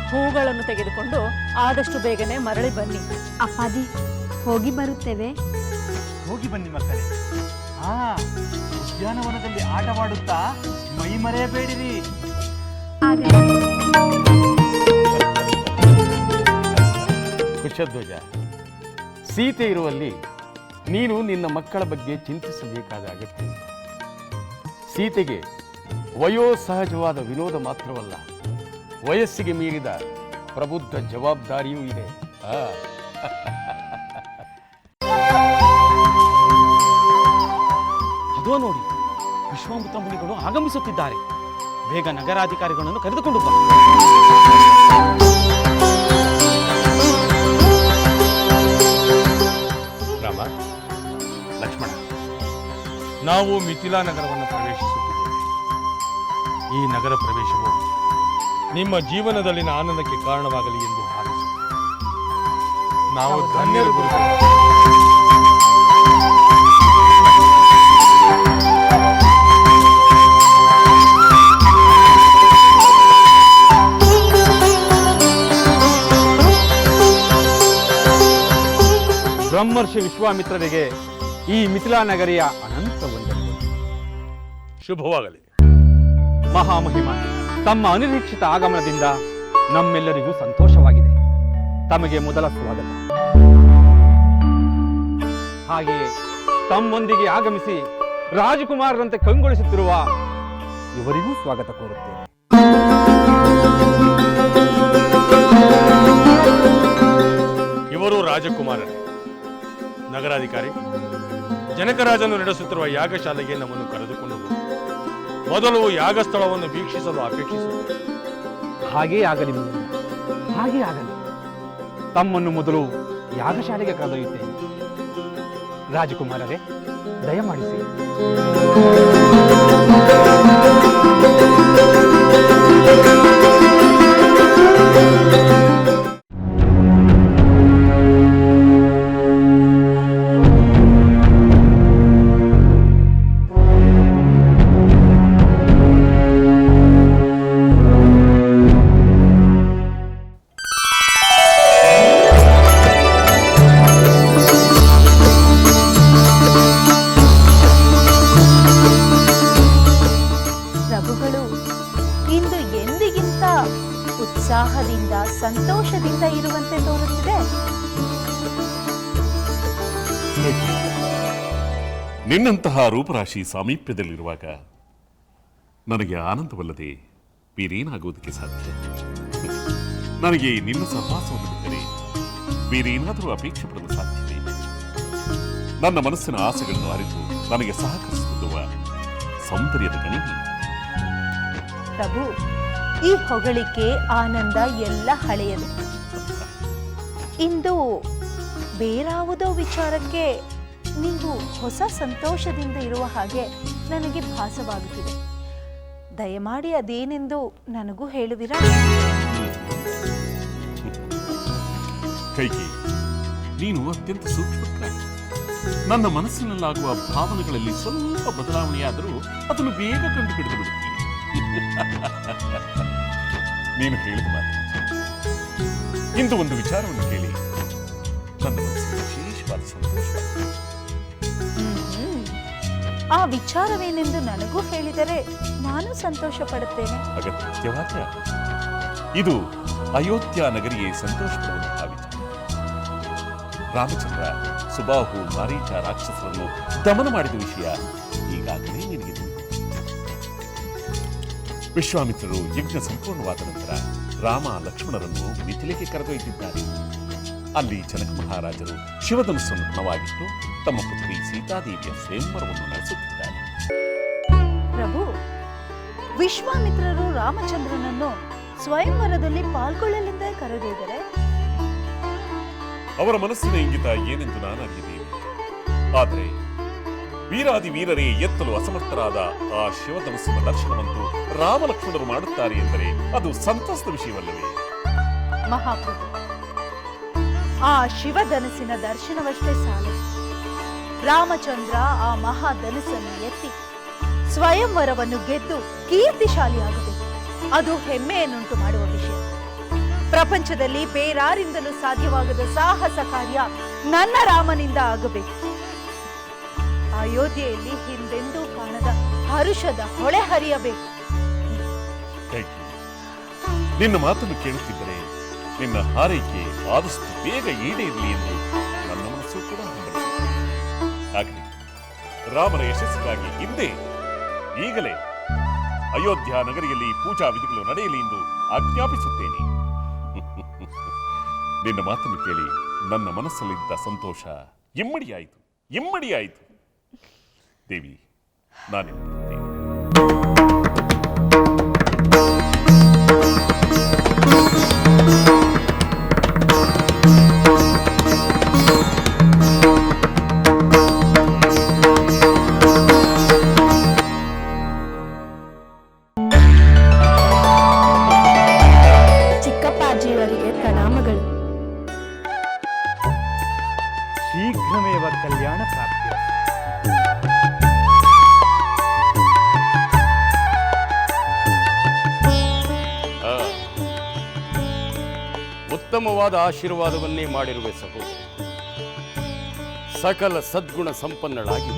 ಹೂಗಳನ್ನು ತೆಗೆದುಕೊಂಡು ಆದಷ್ಟು ಬೇಗನೆ ಮರಳಿ ಬನ್ನಿ. ಅಪ್ಪಾಜಿ, ಹೋಗಿ ಬರುತ್ತೇವೆ. ಹೋಗಿ ಬನ್ನಿ ಮಕ್ಕಳೇ. ಉದ್ಯಾನವನದಲ್ಲಿ ಆಟವಾಡುತ್ತಾ ಮೈ ಮರೆಯಬೇಡಿರಿ. ಕುಶಧ್ವಜ, ಸೀತೆ ಇರುವಲ್ಲಿ ನೀನು ನಿನ್ನ ಮಕ್ಕಳ ಬಗ್ಗೆ ಚಿಂತಿಸಬೇಕಾದ ಅಗತ್ಯ. ಸೀತೆಗೆ ವಯೋಸಹಜವಾದ ವಿನೋದ ಮಾತ್ರವಲ್ಲ, ವಯಸ್ಸಿಗೆ ಮೀರಿದ ಪ್ರಬುದ್ಧ ಜವಾಬ್ದಾರಿಯೂ ಇದೆ. ಅದೋ ನೋಡಿ, ವಿಶ್ವಾಮಿತ್ರ ಮುನಿಗಳು ಆಗಮಿಸುತ್ತಿದ್ದಾರೆ. ಬೇಗ ನಗರಾಧಿಕಾರಿಗಳನ್ನು ಕರೆದುಕೊಂಡು ಬಾ. ರಾಮ, ಲಕ್ಷ್ಮಣ, ನಾವು ಮಿಥಿಲಾ ನಗರವನ್ನು ಪ್ರವೇಶಿಸುತ್ತಿದ್ದೇವೆ. ಈ ನಗರ ಪ್ರವೇಶವು ನಿಮ್ಮ ಜೀವನದಲ್ಲಿನ ಆನಂದಕ್ಕೆ ಕಾರಣವಾಗಲಿ ಎಂದು ಹಾರೈಸಿ. ನಾವು ಧನ್ಯರು ಗುರುಗಳೇ. ಬ್ರಹ್ಮರ್ಷಿ ವಿಶ್ವಾಮಿತ್ರರಿಗೆ ಈ ಮಿಥಿಲಾ ನಗರಿಯ ಅನಂತ ವಂದನೆಗಳು. ಶುಭವಾಗಲಿ. ಮಹಾಮಹಿಮ, ತಮ್ಮ ಅನಿರೀಕ್ಷಿತ ಆಗಮನದಿಂದ ನಮ್ಮೆಲ್ಲರಿಗೂ ಸಂತೋಷವಾಗಿದೆ. ತಮಗೆ ಮೊದಲ ಸ್ವಾಗತ. ಹಾಗೆಯೇ ತಮ್ಮೊಂದಿಗೆ ಆಗಮಿಸಿ ರಾಜಕುಮಾರರಂತೆ ಕಂಗೊಳಿಸುತ್ತಿರುವ ಇವರಿಗೂ ಸ್ವಾಗತ ಕೋರುತ್ತೇನೆ. ಇವರು ರಾಜಕುಮಾರರೇ. ನಗರಾಧಿಕಾರಿ, ಜನಕರಾಜನು ನಡೆಸುತ್ತಿರುವ ಯಾಗಶಾಲೆಗೆ ನಮ್ಮನ್ನು ಕರೆದುಕೊಂಡು ಹೋಗಿ ಮೊದಲು ಯಾಗ ಸ್ಥಳವನ್ನು ವೀಕ್ಷಿಸಲು ಅಪೇಕ್ಷಿಸುತ್ತೇವೆ. ಹಾಗೇ ಆಗಲಿ ಮುನಿ, ಹಾಗೇ ಆಗಲಿ. ತಮ್ಮನ್ನು ಮೊದಲು ಯಾಗಶಾಲೆಗೆ ಕರೆದೊಯ್ಯುತ್ತೇನೆ. ರಾಜಕುಮಾರರೇ, ದಯಮಾಡಿಸಿ. ಉತ್ಸಾಹದಿಂದ ಸಂತೋಷದಿಂದ ಇರುವಂತೆ ತೋರುತ್ತಿದೆ. ನಿನ್ನಂತಹ ರೂಪರಾಶಿ ಸಾಮೀಪ್ಯದಲ್ಲಿರುವಾಗ ನನಗೆ ಆನಂದವಲ್ಲದೆ ಬೇರೇನಾಗುವುದಕ್ಕೆ ಸಾಧ್ಯ? ನನಗೆ ನಿನ್ನ ಸಹವಾಸವನ್ನು ಬಿಟ್ಟರೆ ಬೇರೇನಾದರೂ ಅಪೇಕ್ಷೆ ಪಡಲು ಸಾಧ್ಯವೇ? ನನ್ನ ಮನಸ್ಸಿನ ಆಸೆಗಳನ್ನು ಅರಿತು ನನಗೆ ಸಹಕರಿಸುತ್ತಿರುವ ಸೌಂದರ್ಯದ ಗಣಿ. ಪ್ರಭು, ಈ ಹೊಗಳಿಕೆ ಆನಂದ ಎಲ್ಲ ಹಳೆಯದು. ಇಂದು ಬೇರಾವುದೋ ವಿಚಾರಕ್ಕೆ ನೀವು ಹೊಸ ಸಂತೋಷದಿಂದ ಇರುವ ಹಾಗೆ ನನಗೆ ಭಾಸವಾಗುತ್ತಿದೆ. ದಯಮಾಡಿ ಅದೇನೆಂದು ನನಗೂ ಹೇಳುವಿರಾ? ಕೈಗೆ ನೀನು ಅತ್ಯಂತ ಸೂಕ್ಷ್ಮಕ್ಕಾಗಿ. ನನ್ನ ಮನಸ್ಸಿನಲ್ಲಾಗುವ ಭಾವನೆಗಳಲ್ಲಿ ಸ್ವಲ್ಪ ಬದಲಾವಣೆಯಾದರೂ ಅದನ್ನು ಬೇಗ ಕಂಡುಹಿಡಿದು ಬಿಡುತ್ತೀನಿ. ನೀನು ಹೇಳಿದ ಮಾತು. ಇಂದು ಒಂದು ವಿಚಾರವನ್ನು ಕೇಳಿ ನನ್ನ ಮನಸ್ಸಿಗೆ ವಿಶೇಷವಾದ ಸಂತೋಷ. ಆ ವಿಚಾರವೇನೆಂದು ನನಗೂ ಹೇಳಿದರೆ ನಾನು ಸಂತೋಷ ಪಡುತ್ತೇನೆ. ಅಗತ್ಯವಾದ ಇದು ಅಯೋಧ್ಯ ನಗರಿಯೇ ಸಂತೋಷ ಪಡುವಂತಹ ವಿಚಾರ. ರಾಮಚಂದ್ರ ಸುಬಾಹು ಮಾರೀಚ ರಾಕ್ಷಸರನ್ನು ದಮನ ಮಾಡಿದ ವಿಷಯ ಈಗಾಗಲೇ ನಿನಗೆ ತಿಳಿದಿದೆ. ವಿಶ್ವಾಮಿತ್ರರು ಯಜ್ಞ ಸಂಪೂರ್ಣವಾದ ನಂತರ ರಾಮ ಲಕ್ಷ್ಮಣರನ್ನು ಮಿಥಿಲೆಗೆ ಕರೆದೊಯ್ದಿದ್ದಾರೆ. ಅಲ್ಲಿ ಜನಕ ಮಹಾರಾಜರು ಶಿವಧನುಸ್ಸನ್ನು ಪಣವಾಗಿಟ್ಟು ತಮ್ಮ ಪುತ್ರಿ ಸೀತಾದೇವಿಯ ಸ್ವಯಂವರವನ್ನು ನಡೆಸುತ್ತಿದ್ದಾರೆ. ಪ್ರಭು, ವಿಶ್ವಾಮಿತ್ರರು ರಾಮಚಂದ್ರನನ್ನು ಸ್ವಯಂವರದಲ್ಲಿ ಪಾಲ್ಗೊಳ್ಳಲೆಂದೇ ಕರೆದಿದ್ದಾರೆ. ಅವರ ಮನಸ್ಸಿನ ಇಂಗಿತ ಏನೆಂದು ನಾನು ಅರಿಯದೇನೆ. ಆದರೆ ವೀರಾದಿ ವೀರರೇ ಎತ್ತಲು ಅಸಮರ್ಥರಾದ ಆ ಶಿವಧನುಸ್ಸಿನ ದರ್ಶನವಂತೂ ರಾಮ ಲಕ್ಷ್ಮಣರು ಮಾಡುತ್ತಾರೆ ಎಂದರೆ ಅದು ಸಂತಸದ ವಿಷಯವಲ್ಲವೇ? ಮಹಾಪ್ರಭು, ಆ ಶಿವಧನಸ್ಸಿನ ದರ್ಶನವಷ್ಟೇ ಸಾಲು. ರಾಮಚಂದ್ರ ಆ ಮಹಾಧನಸ್ಸನ್ನು ಎತ್ತಿ ಸ್ವಯಂವರವನ್ನು ಗೆದ್ದು ಕೀರ್ತಿಶಾಲಿಯಾಗಬೇಕು. ಅದು ಹೆಮ್ಮೆಯನ್ನುಂಟು ಮಾಡುವ ವಿಷಯ. ಪ್ರಪಂಚದಲ್ಲಿ ಬೇರಾರಿಂದಲೂ ಸಾಧ್ಯವಾಗದ ಸಾಹಸ ಕಾರ್ಯ ನನ್ನ ರಾಮನಿಂದ ಆಗಬೇಕು. ಅಯೋಧ್ಯೆಯಲ್ಲಿ ಹಿಂದೆಂದೂ ಕಾಣದ ಹರುಷದ ಹೊಳೆ ಹರಿಯಬೇಕು. ನಿನ್ನ ಮಾತನ್ನು ಕೇಳುತ್ತಿದ್ದರೆ ನಿನ್ನ ಹಾರೈಕೆ ಆದಷ್ಟು ಬೇಗ ಈಡೇರಲಿ ಎಂದು ನನ್ನ ಮನಸ್ಸು ಕೂಡ ಹಂಬಲಿಸುತ್ತದೆ. ಆಗಲಿ, ರಾಮನ ಯಶಸ್ಸಿಗಾಗಿ ಹಿಂದೆ ಈಗಲೇ ಅಯೋಧ್ಯ ನಗರಿಯಲ್ಲಿ ಪೂಜಾ ವಿಧಿಗಳು ನಡೆಯಲಿ ಎಂದು ಆಜ್ಞಾಪಿಸುತ್ತೇನೆ. ನಿನ್ನ ಮಾತನ್ನು ಕೇಳಿ ನನ್ನ ಮನಸ್ಸಲ್ಲಿದ್ದ ಸಂತೋಷ ಇಮ್ಮಡಿಯಾಯಿತು. ದೇವಿ, ನಾನಿನ್ನು ಬರುತ್ತೇನೆ. ಚಿಕ್ಕಪ್ಪಾಜಿಯವರಿಗೆ ಪ್ರಣಾಮಗಳು. ಶೀಘ್ರಮೇವ ಕಲ್ಯಾಣ ಪ್ರಾಪ್ತಿ. ಉತ್ತಮವಾದ ಆಶೀರ್ವಾದವನ್ನೇ ಮಾಡಿರುವೆ ಸಹೋದರ. ಸಕಲ ಸದ್ಗುಣ ಸಂಪನ್ನಳಾಗಿ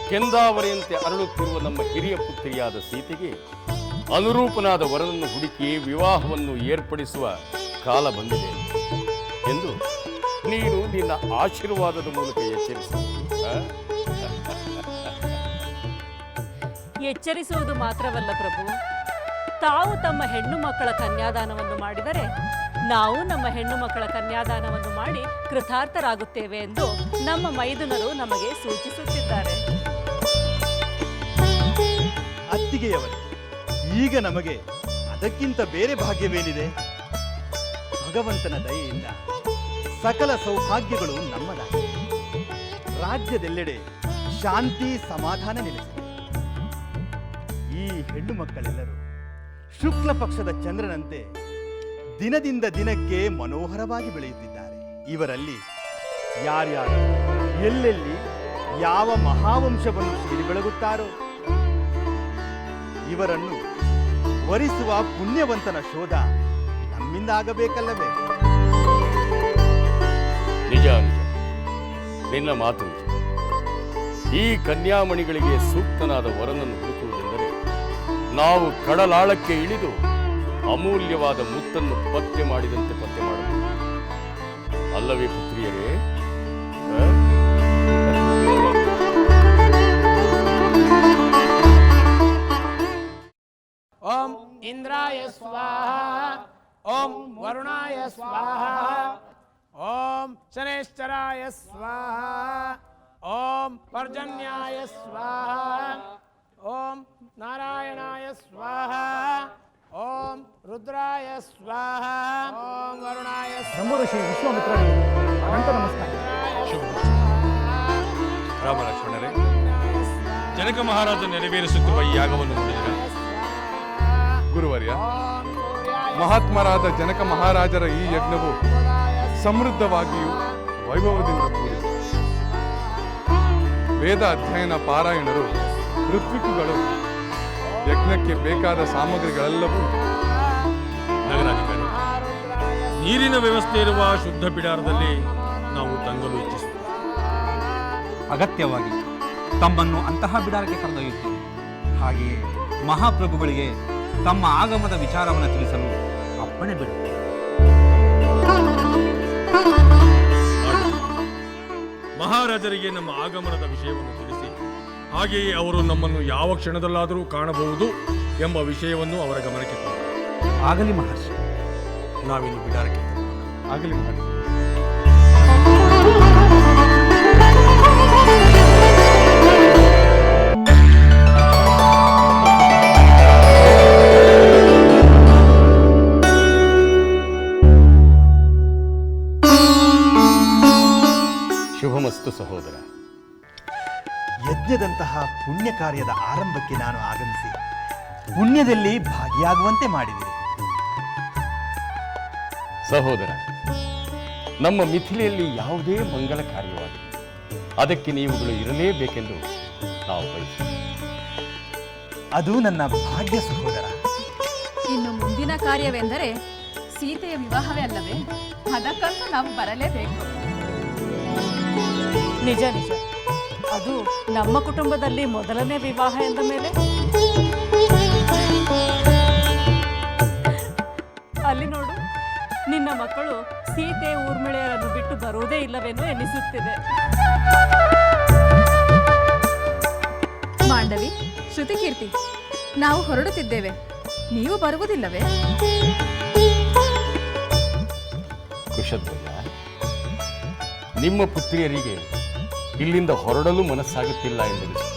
ಕೆಂದಾವರೆಯಂತೆ ಅರಳುತ್ತಿರುವ ನಮ್ಮ ಹಿರಿಯ ಪುತ್ರಿಯಾದ ಸೀತೆಗೆ ಅನುರೂಪನಾದ ವರನನ್ನು ಹುಡುಕಿ ವಿವಾಹವನ್ನು ಏರ್ಪಡಿಸುವ ಕಾಲ ಬಂದಿದೆ ಎಂದು ನೀನು ನಿನ್ನ ಆಶೀರ್ವಾದದ ಮೂಲಕ ಎಚ್ಚರಿಸುವುದು ಮಾತ್ರವಲ್ಲ ಪ್ರಭು, ತಾವು ತಮ್ಮ ಹೆಣ್ಣು ಮಕ್ಕಳ ಕನ್ಯಾದಾನವನ್ನು ಮಾಡಿದರೆ ನಾವು ನಮ್ಮ ಹೆಣ್ಣು ಮಕ್ಕಳ ಕನ್ಯಾದಾನವನ್ನು ಮಾಡಿ ಕೃತಾರ್ಥರಾಗುತ್ತೇವೆ ಎಂದು ನಮ್ಮ ಮೈದುನರು ನಮಗೆ ಸೂಚಿಸುತ್ತಿದ್ದಾರೆ. ಅತ್ತಿಗೆಯವರೇ, ಈಗ ನಮಗೆ ಅದಕ್ಕಿಂತ ಬೇರೆ ಭಾಗ್ಯವೇನಿದೆ? ಭಗವಂತನ ದಯೆಯಿಂದ ಸಕಲ ಸೌಭಾಗ್ಯಗಳು ನಮ್ಮದಾಗಿವೆ. ರಾಜ್ಯದೆಲ್ಲೆಡೆ ಶಾಂತಿ ಸಮಾಧಾನ ನೆಲೆಸಿದೆ. ಈ ಹೆಣ್ಣು ಮಕ್ಕಳೆಲ್ಲರೂ ಶುಕ್ಲ ಪಕ್ಷದ ಚಂದ್ರನಂತೆ ದಿನದಿಂದ ದಿನಕ್ಕೆ ಮನೋಹರವಾಗಿ ಬೆಳೆಯುತ್ತಿದ್ದಾರೆ. ಇವರಲ್ಲಿ ಯಾರ್ಯಾರು ಎಲ್ಲೆಲ್ಲಿ ಯಾವ ಮಹಾವಂಶವನ್ನು ಸೇರಿ ಬೆಳಗುತ್ತಾರೋ ಇವರನ್ನು ವರಿಸುವ ಪುಣ್ಯವಂತನ ಶೋಧ ನಮ್ಮಿಂದ ಆಗಬೇಕಲ್ಲವೇ? ನಿಜ ನಿನ್ನ ಮಾತು. ಈ ಕನ್ಯಾಮಣಿಗಳಿಗೆ ಸೂಕ್ತನಾದ ವರನನ್ನು ಹುಡುಕುವುದೆಂದರೆ ನಾವು ಕಡಲಾಳಕ್ಕೆ ಇಳಿದು ಅಮೂಲ್ಯವಾದ ಮುತ್ತನ್ನು ಪತ್ತೆ ಮಾಡಿದಂತೆ ಪತ್ತೆ ಮಾಡಬೇಕು ಅಲ್ಲವೇ ಪುತ್ರಿಯರೇ? ಓಂ ಇಂದ್ರಾಯ ಸ್ವಾಹ, ಓಂ ವರುಣಾಯ ಸ್ವಾಹ, ಓಂ ಶನೇಶ್ವರಾಯ ಸ್ವಾಹ, ಓಂ ಪರ್ಜನ್ಯಾಯ ಸ್ವಾಹ, ಓಂ ನಾರಾಯಣಾಯ ಸ್ವಾಹ, ಓಂ ರುದ್ರಾಯ ಸ್ವಾಹ, ಓಂ ವರುಣಾಯ ಬ್ರಹ್ಮಋಷಿ ವಿಶ್ವಾಮಿತ್ರರಿಗೆ ಅನಂತ ನಮಸ್ಕಾರ. ರಾಮ ಲಕ್ಷ್ಮಣರೇ, ಜನಕ ಮಹಾರಾಜ ನೆರವೇರಿಸುತ್ತಿರುವ ಈ ಯಾಗವನ್ನು ನೋಡಿದರೆ ಗುರುವರ್ಯ, ಮಹಾತ್ಮರಾದ ಜನಕ ಮಹಾರಾಜರ ಈ ಯಜ್ಞವು ಸಮೃದ್ಧವಾಗಿಯೂ ವೈಭವದಿಂದ ಕೂಡಿದೆ. ವೇದ ಅಧ್ಯಯನ ಪಾರಾಯಣರು, ಋತ್ವಿಕಗಳು, ಯಜ್ಞಕ್ಕೆ ಬೇಕಾದ ಸಾಮಗ್ರಿಗಳೆಲ್ಲವೂ ನಗರಾಧಿಕಾರಿ, ನೀರಿನ ವ್ಯವಸ್ಥೆ ಇರುವ ಶುದ್ಧ ಬಿಡಾರದಲ್ಲಿ ನಾವು ತಂಗಲು ಇಚ್ಛಿಸುತ್ತೇವೆ. ಅಗತ್ಯವಾಗಿ ತಮ್ಮನ್ನು ಅಂತಹ ಬಿಡಾರಕ್ಕೆ ಕರೆದೊಯ್ಯುತ್ತೇವೆ. ಹಾಗೆಯೇ ಮಹಾಪ್ರಭುಗಳಿಗೆ ತಮ್ಮ ಆಗಮದ ವಿಚಾರವನ್ನು ತಿಳಿಸಲು ಅಪ್ಪಣೆ ಬಿಡುತ್ತೇವೆ. ಮಹಾರಾಜರಿಗೆ ನಮ್ಮ ಆಗಮನದ ವಿಷಯವನ್ನು ತಿಳಿಸಿ, ಹಾಗೆಯೇ ಅವರು ನಮ್ಮನ್ನು ಯಾವ ಕ್ಷಣದಲ್ಲಾದರೂ ಕಾಣಬಹುದು ಎಂಬ ವಿಷಯವನ್ನು ಅವರ ಗಮನಕ್ಕೆ ತಂದರು. ಆಗಲಿ ಮಹರ್ಷಿ. ನಾವಿನ್ನು ಬಿಡಾರಕ್ಕೆ ಆಗಲಿ ಮಹರ್ಷಿ. ಶುಭಮಸ್ತು ಸಹೋದರ. ಯಜ್ಞದಂತಹ ಪುಣ್ಯ ಕಾರ್ಯದ ಆರಂಭಕ್ಕೆ ನಾನು ಆಗಮಿಸಿ ಪುಣ್ಯದಲ್ಲಿ ಭಾಗಿಯಾಗುವಂತೆ ಮಾಡಿದಿರಿ. ಸಹೋದರ, ನಮ್ಮ ಮಿಥಿಲೆಯಲ್ಲಿ ಯಾವುದೇ ಮಂಗಲ ಕಾರ್ಯವಾಗಲಿ ಅದಕ್ಕೆ ನೀವುಗಳು ಇರಲೇಬೇಕೆಂದು ನಾವು ಬಯಸುತ್ತೇವೆ. ಅದು ನನ್ನ ಭಾಗ್ಯ ಸಹೋದರ. ಇನ್ನು ಮುಂದಿನ ಕಾರ್ಯವೆಂದರೆ ಸೀತೆಯ ವಿವಾಹವೇ ಅಲ್ಲವೇ? ಅದಕ್ಕಂತೂ ನಾವು ಬರಲೇಬೇಕು. ನಿಜ ನಿಜ. ಅದು ನಮ್ಮ ಕುಟುಂಬದಲ್ಲಿ ಮೊದಲನೇ ವಿವಾಹ ಎಂದ ಮೇಲೆ ಅಲ್ಲಿ ನೋಡು, ನಿನ್ನ ಮಕ್ಕಳು ಸೀತೆ ಊರ್ಮಿಳೆಯರನ್ನು ಬಿಟ್ಟು ಬರುವುದೇ ಇಲ್ಲವೇನೋ ಎನಿಸುತ್ತಿದೆ. ಮಾಂಡವಿ, ಶ್ರುತಿಕೀರ್ತಿ, ನಾವು ಹೊರಡುತ್ತಿದ್ದೇವೆ. ನೀವು ಬರುವುದಿಲ್ಲವೇ? ಕುಶಧ್ವಜ, ನಿಮ್ಮ ಪುತ್ರಿಯರಿಗೆ ಇಲ್ಲಿಂದ ಹೊರಡಲು ಮನಸ್ಸಾಗುತ್ತಿಲ್ಲ ಎಂದೆನಿಸುತ್ತದೆ.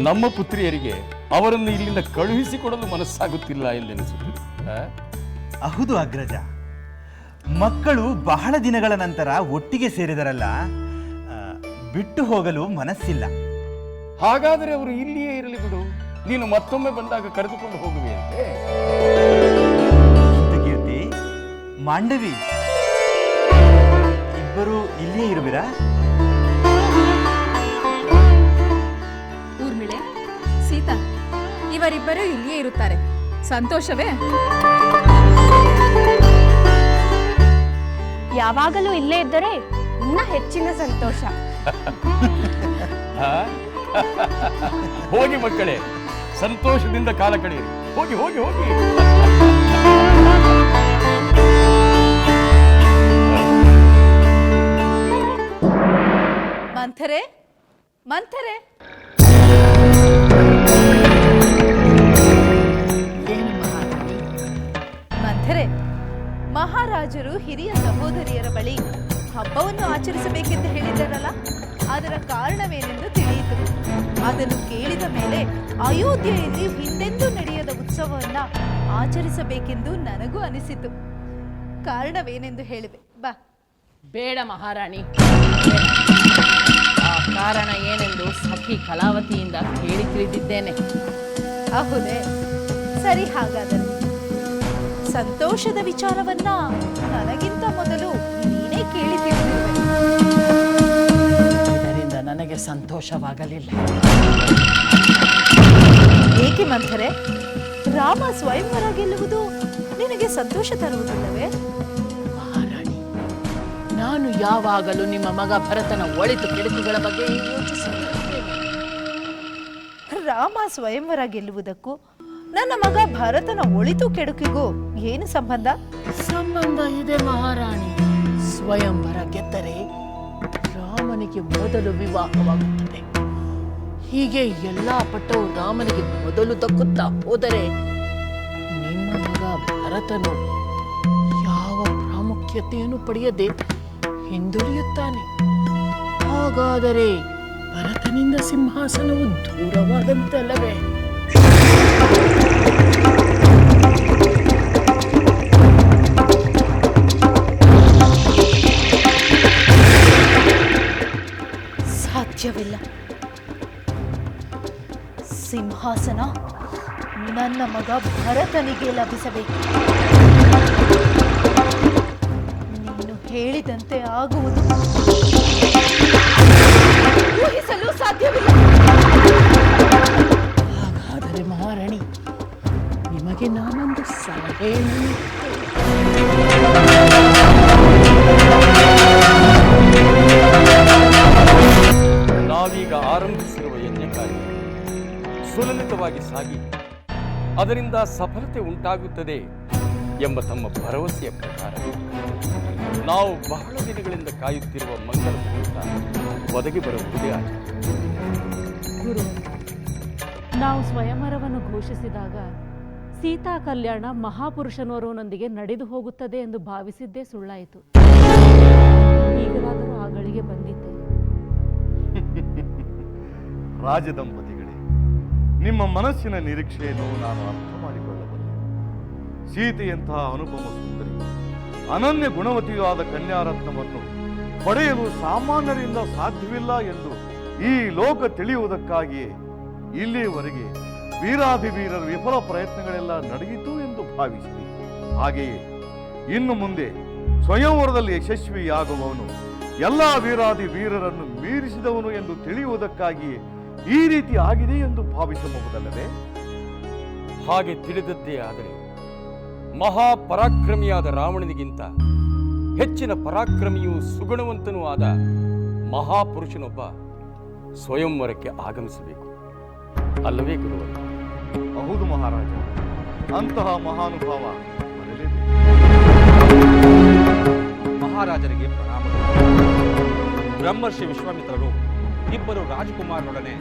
ನಮ್ಮ ಪುತ್ರಿಯರಿಗೆ ಅವರನ್ನು ಇಲ್ಲಿಂದ ಕಳುಹಿಸಿಕೊಡಲು ಮನಸ್ಸಾಗುತ್ತಿಲ್ಲ ಎಂದೆನಿಸುತ್ತದೆ. ಹೌದು ಅಗ್ರಜ, ಮಕ್ಕಳು ಬಹಳ ದಿನಗಳ ನಂತರ ಒಟ್ಟಿಗೆ ಸೇರಿದರಲ್ಲ, ಬಿಟ್ಟು ಹೋಗಲು ಮನಸ್ಸಿಲ್ಲ. ಹಾಗಾದರೆ ಅವರು ಇಲ್ಲಿಯೇ ಇರಲಿ ಬಿಡು. ನೀನು ಮತ್ತೊಮ್ಮೆ ಬಂದಾಗ ಕರೆದುಕೊಂಡು ಹೋಗುವೆಯಂತೆ. ಶ್ರುತಿಕೀರ್ತಿ, ಮಾಂಡವಿ, ಇಬ್ಬರು ಇಲ್ಲಿಯೇ ಇರುವಿರಾ? ಊರ್ಮಿಳೆ, ಸೀತಾ, ಇವರಿಬ್ಬರೂ ಇಲ್ಲಿಯೇ ಇರುತ್ತಾರೆ. ಸಂತೋಷವೇ? ಯಾವಾಗಲೂ ಇಲ್ಲೇ ಇದ್ದರೆ ಇನ್ನ ಹೆಚ್ಚಿನ ಸಂತೋಷ. ಹೋಗಿ ಮಕ್ಕಳೇ, ಸಂತೋಷದಿಂದ ಕಾಲ ಕಳೆಯಿರಿ. ಹೋಗಿ ಹೋಗಿ ಹೋಗಿ. ಮಂಥರೆ, ಮಂಥರೆ, ಮಂಥರೆ, ಮಹಾರಾಜರು ಹಿರಿಯ ಸಹೋದರಿಯರ ಬಳಿ ಹಬ್ಬವನ್ನು ಆಚರಿಸಬೇಕೆಂದು ಹೇಳಿದ್ದಾರಲ್ಲ, ಅದರ ಕಾರಣವೇನೆಂದು ತಿಳಿಯಿತು. ಅದನ್ನು ಕೇಳಿದ ಮೇಲೆ ಅಯೋಧ್ಯೆಯಲ್ಲಿ ಹಿಂದೆಂದೂ ನಡೆಯದ ಉತ್ಸವವನ್ನ ಆಚರಿಸಬೇಕೆಂದು ನನಗೂ ಅನಿಸಿತು. ಕಾರಣವೇನೆಂದು ಹೇಳಿದೆ ಬಾ. ಬೇಡ ಮಹಾರಾಣಿ, ಆ ಕಾರಣ ಏನೆಂದು ಸಖಿ ಕಲಾವತಿಯಿಂದ ಕೇಳಿ ತಿಳಿದಿದ್ದೇನೆ. ಹೌದೇ? ಸರಿ, ಹಾಗಾದರೆ ಸಂತೋಷದ ವಿಚಾರವನ್ನ ನನಗಿಂತ ಮೊದಲು ನೀನೇ ಕೇಳಿ ತಿಳಿದಿರುವೆ. ಇದರಿಂದ ನನಗೆ ಸಂತೋಷವಾಗಲಿಲ್ಲ. ಏಕೆ ಮಂಥರೆ? ರಾಮ ಸ್ವಯಂವರ ಗೆಲ್ಲುವುದು ನಿನಗೆ ಸಂತೋಷ ತರುವುದಿಲ್ಲವೇ? ಮಹಾರಾಣಿ, ನಾನು ಯಾವಾಗಲೂ ನಿಮ್ಮ ಮಗ ಭರತನ ಒಳಿತು ಕೆಡುಕುಗಳ ಬಗ್ಗೆ ಯೋಚಿಸುತ್ತಿದ್ದೇನೆ. ರಾಮ ಸ್ವಯಂವರ ಗೆಲ್ಲುವುದಕ್ಕೂ ನನ್ನ ಮಗ ಭರತನ ಒಳಿತು ಕೆಡುಕಿಗೂ ಏನು ಸಂಬಂಧ? ಸಂಬಂಧ ಇದೆ ಮಹಾರಾಣಿ. ಸ್ವಯಂವರ ಗೆದ್ದರೆ ರಾಮನಿಗೆ ಮೊದಲು ವಿವಾಹವಾಗುತ್ತದೆ. ಹೀಗೆ ಎಲ್ಲ ಪಟ್ಟವು ರಾಮನಿಗೆ ಮೊದಲು ದಕ್ಕುತ್ತಾ ಹೋದರೆ ನಿಮ್ಮ ಮಗ ಭರತನು ಯಾವ ಪ್ರಾಮುಖ್ಯತೆಯನ್ನು ಪಡೆಯದೆ ಹಿಂದುಳಿಯುತ್ತಾನೆ. ಹಾಗಾದರೆ ಭರತನಿಂದ ಸಿಂಹಾಸನವು ದೂರವಾದಂತಲ್ಲವೇ? ಸಾಧ್ಯವಿಲ್ಲ. ಸಿಂಹಾಸನ ನನ್ನ ಮಗ ಭರತನಿಗೆ ಲಭಿಸಬೇಕು. ನೀನು ಹೇಳಿದಂತೆ ಆಗುವುದು. ಊಹಿಸಲು ಸಾಧ್ಯವಿಲ್ಲ. ಹಾಗಾದರೆ ಮಹಾರಾಣಿ, ನಿಮಗೆ ನಾನೊಂದು ಸಲಹೆಯನ್ನು ನಾವೀಗ ಆರಂಭಿಸಿರುವ ಯಜ್ಞ ಕಾರ್ಯ ಸುಲಲಿತವಾಗಿ ಸಾಗಿ ಅದರಿಂದ ಸಫಲತೆ ಉಂಟಾಗುತ್ತದೆ ಎಂಬ ತಮ್ಮ ಭರವಸೆಯ ಪ್ರಕಾರ ನಾವು ಬಹಳ ದಿನಗಳಿಂದ ಕಾಯುತ್ತಿರುವ ಮಂಗಲ ಮುಹೂರ್ತ ಒದಗಿ ಬರುವುದೇ ಆಗಿದೆ. ಗುರು, ನಾವು ಸ್ವಯಂವರವನ್ನು ಘೋಷಿಸಿದಾಗ ಸೀತಾ ಕಲ್ಯಾಣ ಮಹಾಪುರುಷನೋರ್ವನೊಂದಿಗೆ ನಡೆದು ಹೋಗುತ್ತದೆ ಎಂದು ಭಾವಿಸಿದ್ದೇ ಸುಳ್ಳಾಯಿತು. ಈಗಲಾದರೂ ಆ ಗಳಿಗೆ ಬಂದಿದ್ದೆ. ರಾಜದಂಪತಿಗಳೇ, ನಿಮ್ಮ ಮನಸ್ಸಿನ ನಿರೀಕ್ಷೆಯನ್ನು ನಾನು ಅರ್ಥ ಮಾಡಿಕೊಳ್ಳಬಲ್ಲೆ. ಸೀತೆಯಂತಹ ಅನುಪಮ ಸುಂದರಿ, ಅನನ್ಯ ಗುಣವತಿಯಾದ ಕನ್ಯಾರತ್ನವನ್ನು ಪಡೆಯಲು ಸಾಮಾನ್ಯರಿಂದ ಸಾಧ್ಯವಿಲ್ಲ ಎಂದು ಈ ಲೋಕ ತಿಳಿಯುವುದಕ್ಕಾಗಿಯೇ ಇಲ್ಲಿಯವರೆಗೆ ವೀರಾಧಿವೀರರ ವಿಫಲ ಪ್ರಯತ್ನಗಳೆಲ್ಲ ನಡೆಯಿತು ಎಂದು ಭಾವಿಸಿದೆ. ಹಾಗೆಯೇ ಇನ್ನು ಮುಂದೆ ಸ್ವಯಂವರದಲ್ಲಿ ಯಶಸ್ವಿಯಾಗುವವನು ಎಲ್ಲ ವೀರಾಧಿ ವೀರರನ್ನು ಮೀರಿಸಿದವನು ಎಂದು ತಿಳಿಯುವುದಕ್ಕಾಗಿಯೇ ಈ ರೀತಿ ಆಗಿದೆ ಎಂದು ಭಾವಿಸಬಹುದಲ್ಲವೇ? ಹಾಗೆ ತಿಳಿದದ್ದೇ ಆದರೆ ಮಹಾಪರಾಕ್ರಮಿಯಾದ ರಾವಣನಿಗಿಂತ ಹೆಚ್ಚಿನ ಪರಾಕ್ರಮಿಯೂ ಸುಗುಣವಂತನೂ ಆದ ಮಹಾಪುರುಷನೊಬ್ಬ ಸ್ವಯಂವರಕ್ಕೆ ಆಗಮಿಸಬೇಕು ಅಲ್ಲವೇ ಗುರುವೇ? ಹೌದು ಮಹಾರಾಜ, ಅಂತಹ ಮಹಾನುಭಾವ ಮಹಾರಾಜರಿಗೆ ಪ್ರಣಾಮಗಳು. ಬ್ರಹ್ಮರ್ಷಿ ವಿಶ್ವಾಮಿತ್ರರು ಇಬ್ಬರು ರಾಜಕುಮಾರರೊಡನೆ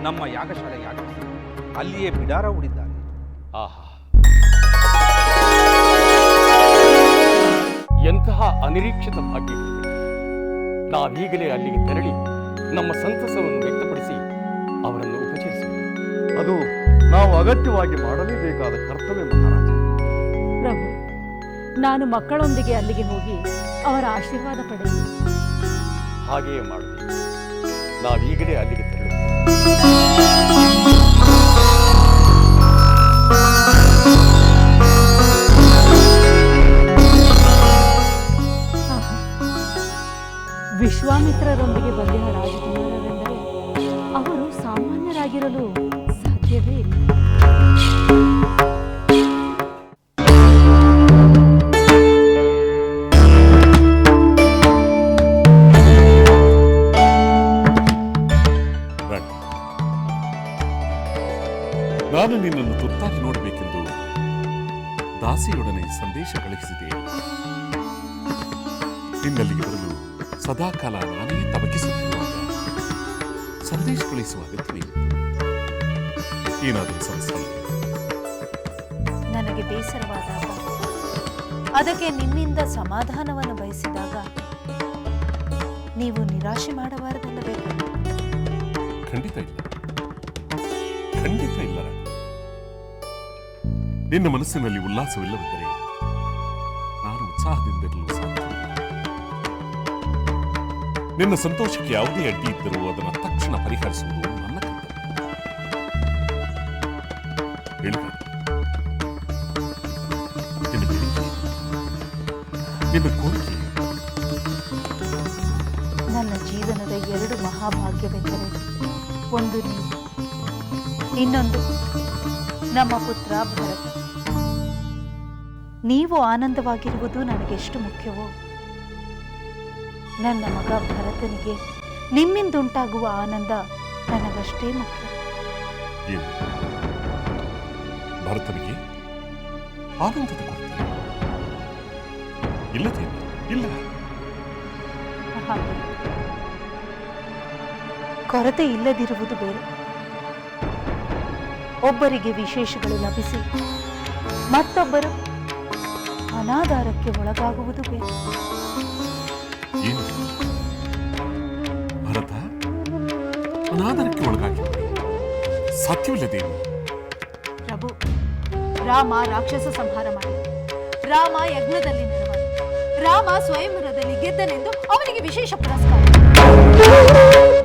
ನಮ್ಮ ಯಾಗಶಾಲೆಗೆ ಆಗಮಿಸಿ ಅಲ್ಲಿಯೇ ಬಿಡಾರ ಹೂಡಿದ್ದಾರೆ. ಆಹಾ, ಎಂತಹ ಅನಿರೀಕ್ಷಿತ ಭಾಗ್ಯ! ನಾವೀಗಲೇ ಅಲ್ಲಿಗೆ ತೆರಳಿ ನಮ್ಮ ಸಂತಸವನ್ನು ವ್ಯಕ್ತಪಡಿಸಿ ಅವರನ್ನು ಉಪಚರಿಸುವ ಅದು ನಾವು ಅಗತ್ಯವಾಗಿ ಮಾಡಲೇಬೇಕಾದ ಕರ್ತವ್ಯ ಮಹಾರಾಜ. ಪ್ರಭು, ನಾನು ಮಕ್ಕಳೊಂದಿಗೆ ಅಲ್ಲಿಗೆ ಹೋಗಿ ಅವರ ಆಶೀರ್ವಾದ ಪಡೆಯುವೆ. ಹಾಗೆಯೇ ಮಾಡುತ್ತೇವೆ. ನಾವೀಗಲೇ ಅಲ್ಲಿಗೆ ತೆರಳು. ವಿಶ್ವಾಮಿತ್ರರೊಂದಿಗೆ ಬಂದಿರುವ ರಾಜಕುಮಾರರೆಂದರೆ ಅವರು ಸಾಮಾನ್ಯರಾಗಿರಲು ಸಾಧ್ಯವೇ ಇಲ್ಲ. ನಾನು ನಿನ್ನನ್ನು ತುರ್ತಾಗಿ ನೋಡಬೇಕೆಂದು ದಾಸಿಯೊಡನೆ ಸಂದೇಶ ಕಳುಹಿಸಿದೆ. ನಿನ್ನಲ್ಲಿಗೆ ಬರಲು ಸದಾಕಾಲ ನಾನೇ ತವಕಿಸುತ್ತಿರುವಾಗ ಸಂದೇಶ ಕಳುಹಿಸುವ ಅಗತ್ಯವೇ? ಏನಾದರೂ ಸಮಸ್ಯೆ? ನನಗೆ ಬೇಸರವಾದಾಗ, ಅದಕ್ಕೆ ನಿಮ್ಮಿಂದ ಸಮಾಧಾನವನ್ನು ಬಯಸಿದಾಗ ನೀವು ನಿರಾಶೆ ಮಾಡಬಾರದಲ್ಲವೇ? ಖಂಡಿತ ಇಲ್ಲ, ಖಂಡಿತ ಇಲ್ಲ. ನಿನ್ನ ಮನಸ್ಸಿನಲ್ಲಿ ಉಲ್ಲಾಸವಿಲ್ಲವೆಂದರೆ ನಾನು ಉತ್ಸಾಹದಿಂದಿರಲು ಸಾಧ್ಯವಿಲ್ಲ. ನಿನ್ನ ಸಂತೋಷಕ್ಕೆ ಯಾವುದೇ ಅಡ್ಡಿ ಇದ್ದರೂ ಅದನ್ನು ತಕ್ಷಣ ಪರಿಹರಿಸುವುದು ನನ್ನ ಕರ್ತವ್ಯ. ನಿನ್ನ ಕೋರಿಕೆ? ನನ್ನ ಜೀವನದ 2 ಮಹಾಭಾಗ್ಯವೆಂದರೆ, ಒಂದು ನೀವು, ಇನ್ನೊಂದು ನಮ್ಮ ಪುತ್ರ ಭರತ. ನೀವು ಆನಂದವಾಗಿರುವುದು ನನಗೆಷ್ಟು ಮುಖ್ಯವೋ, ನನ್ನ ಮಗ ಭರತನಿಗೆ ನಿಮ್ಮಿಂದುಂಟಾಗುವ ಆನಂದ ನನಗಷ್ಟೇ ಮುಖ್ಯ. ಏನು ಭರತನಿಗೆ ಆನಂದದ ಕೊರತೆ? ಇಲ್ಲದೇನು? ಇಲ್ಲ, ಕೊರತೆ ಇಲ್ಲದಿರುವುದು ಬೇರೆ. ಒಬ್ಬರಿಗೆ ವಿಶೇಷಗಳು ಲಭಿಸಿ ಮತ್ತೊಬ್ಬರು ಅನಾಧಾರಕ್ಕೆ ಒಳಗಾಗುವುದು ಬೇರೆ. ಏನು ಭರತ ಅನಾದರಕ್ಕೆ ಒಳಗಾಗಿರುವುದು ಸಾಧ್ಯವಿಲ್ಲದೇನು? ಪ್ರಭು, ರಾಮ ರಾಕ್ಷಸ ಸಂಹಾರ ಮಾಡಿ, ರಾಮ ಯಜ್ಞದಲ್ಲಿ ನೆರವಾಗಿ, ರಾಮ ಸ್ವಯಂವರದಲ್ಲಿ ಗೆದ್ದನೆಂದು ಅವನಿಗೆ ವಿಶೇಷ ಪುರಸ್ಕಾರ,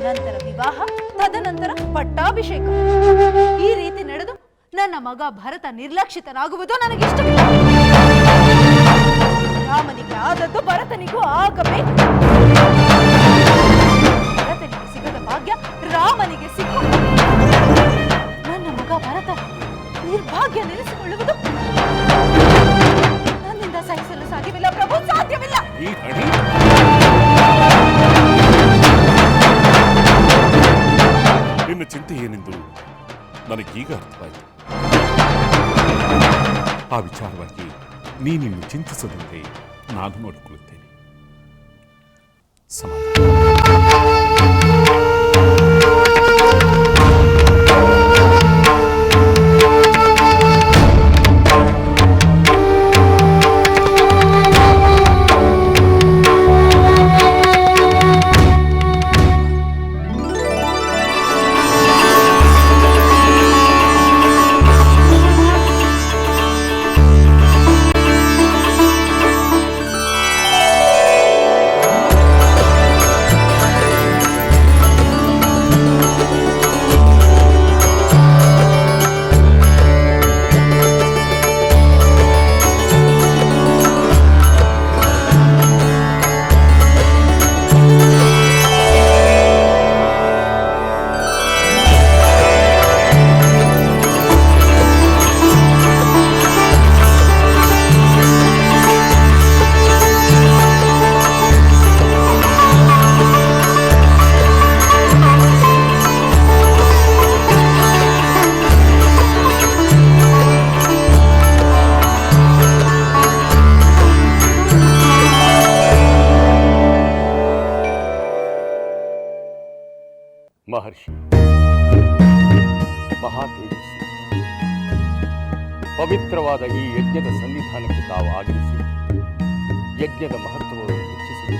ನಂತರ ವಿವಾಹ, ತದನಂತರ ಪಟ್ಟಾಭಿಷೇಕ. ಈ ರೀತಿ ನಡೆದು ನನ್ನ ಮಗ ಭರತ ನಿರ್ಲಕ್ಷಿತನಾಗುವುದು ನನಗಿಷ್ಟವಿಲ್ಲ. ರಾಮನಿಗೆ ಆದದ್ದು ಭರತನಿಗೂ ಆಗಬೇಕು. ಭರತನಿಗೆ ಸಿಗದ ಭಾಗ್ಯ ರಾಮನಿಗೆ ಸಿಕ್ಕು ನನ್ನ ಮಗ ಭರತ ನಿರ್ಭಾಗ್ಯ ನೆಲೆಸಿಕೊಳ್ಳುವುದು ನನ್ನಿಂದ ಸಹಿಸಲು ಸಾಧ್ಯವಿಲ್ಲ ಪ್ರಭು, ಸಾಧ್ಯವಿಲ್ಲ. ನಿನ್ನ ಚಿಂತೆ ಏನೆಂದು ನನಗೀಗ ಅರ್ಥವಾಯಿತು. ಆ ವಿಚಾರವಾಗಿ ನೀನಿನ್ನು ಚಿಂತಿಸದಂತೆ ನಾನು ನೋಡಿಕೊಳ್ಳುತ್ತೇನೆ. ಸಮಾಧಾನ. ಮಹರ್ಷಿ, ಮಹಾ ತೇಜಸ್ವಿ, ಪವಿತ್ರವಾದ ಈ ಯಜ್ಞದ ಸನ್ನಿಧಾನಕ್ಕೆ ತಾವು ಆಗಮಿಸಿ ಯಜ್ಞದ ಮಹತ್ವವನ್ನು ಹೆಚ್ಚಿಸಿ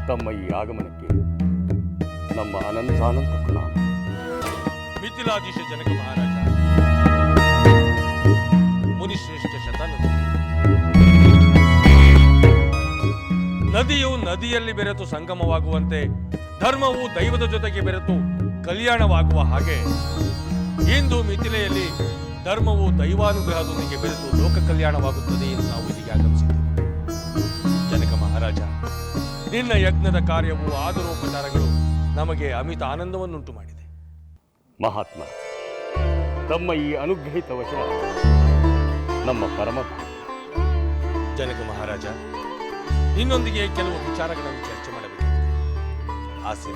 ತಮ್ಮ ಈ ಆಗಮನಕ್ಕೆ ನಮ್ಮ ಅನಂತಾನಂತ ಪ್ರಣಾಮ. ಮಿಥಿಲಾಧೀಶ ಜನಕ ಮಹಾರಾಜ, ಮುನಿಶ್ರೇಷ್ಠ ಶತಾನಂದ, ನದಿಯು ನದಿಯಲ್ಲಿ ಬೆರೆತು ಸಂಗಮವಾಗುವಂತೆ ಧರ್ಮವು ದೈವದ ಜೊತೆಗೆ ಬೆರೆತು ಕಲ್ಯಾಣವಾಗುವ ಹಾಗೆ ಇಂದು ಮಿಥಿಲೆಯಲ್ಲಿ ಧರ್ಮವು ದೈವಾನುಗ್ರಹದೊಂದಿಗೆ ಬೆರೆತು ಲೋಕ ಕಲ್ಯಾಣವಾಗುತ್ತದೆ ಎಂದು ನಾವು ಇಲ್ಲಿಗೆ ಆಗಮಿಸಿದ್ದೇವೆ. ಜನಕ ಮಹಾರಾಜ, ನಿನ್ನ ಯಜ್ಞದ ಕಾರ್ಯವು ಆದರೋಪಚಾರಗಳು ನಮಗೆ ಅಮಿತ ಆನಂದವನ್ನುಂಟು ಮಾಡಿದೆ. ಮಹಾತ್ಮ, ತಮ್ಮ ಈ ಅನುಗ್ರಹಿತ ವಚನ ನಮ್ಮ ಪರಮ ಜನಕ ಮಹಾರಾಜ, ನಿನ್ನೊಂದಿಗೆ ಕೆಲವು ವಿಚಾರಗಳನ್ನು ಚರ್ಚೆ ಮಾಡಬೇಕಿದೆ. ಆಸೆ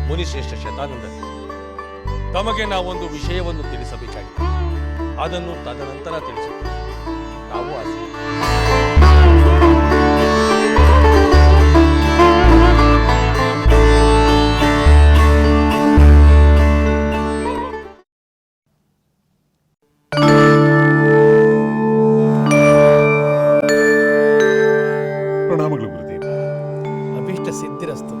ಮುನಿಶ್ರೇಷ್ಠ ಶತಾನಂದ, ತಮಗೆ ನಾವೊಂದು ವಿಷಯವನ್ನು ತಿಳಿಸಬೇಕಾಗಿದೆ. ಅದನ್ನು ತದನಂತರ ತಿಳಿಸುತ್ತೇವೆ. ತಾವು ಆಸೆ ಪ್ರಣಾಮಗಳು ಗುರುದೇವ. ಅಭೀಷ್ಟ ಸಿದ್ಧಿರಸ್ತು.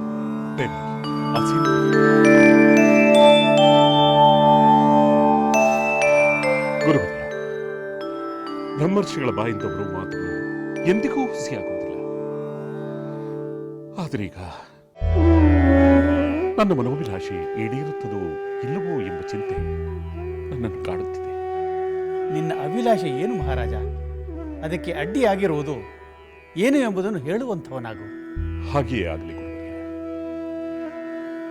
ಗುರುವರ್ಯ, ಬ್ರಹ್ಮರ್ಷಿಗಳ ಬಾಯಿಂದ ಬರುವ ಮಾತುಗಳು ಎಂದಿಗೂ ಹುಸಿಯಾಗುವುದಿಲ್ಲ. ಆದರೀಗ ನನ್ನ ಮನೋಭಿಲಾಷೆ ಈಡೇರುತ್ತದೋ ಇಲ್ಲವೋ ಎಂಬ ಚಿಂತೆ ನನ್ನನ್ನು ಕಾಡುತ್ತಿದೆ. ನಿನ್ನ ಅಭಿಲಾಷೆ ಏನು ಮಹಾರಾಜ? ಅದಕ್ಕೆ ಅಡ್ಡಿಯಾಗಿರುವುದು ಏನು ಎಂಬುದನ್ನು ಹೇಳುವಂಥವನಾಗು. ಹಾಗೆಯೇ ಆಗಲಿ ಗುರುವರ್ಯ.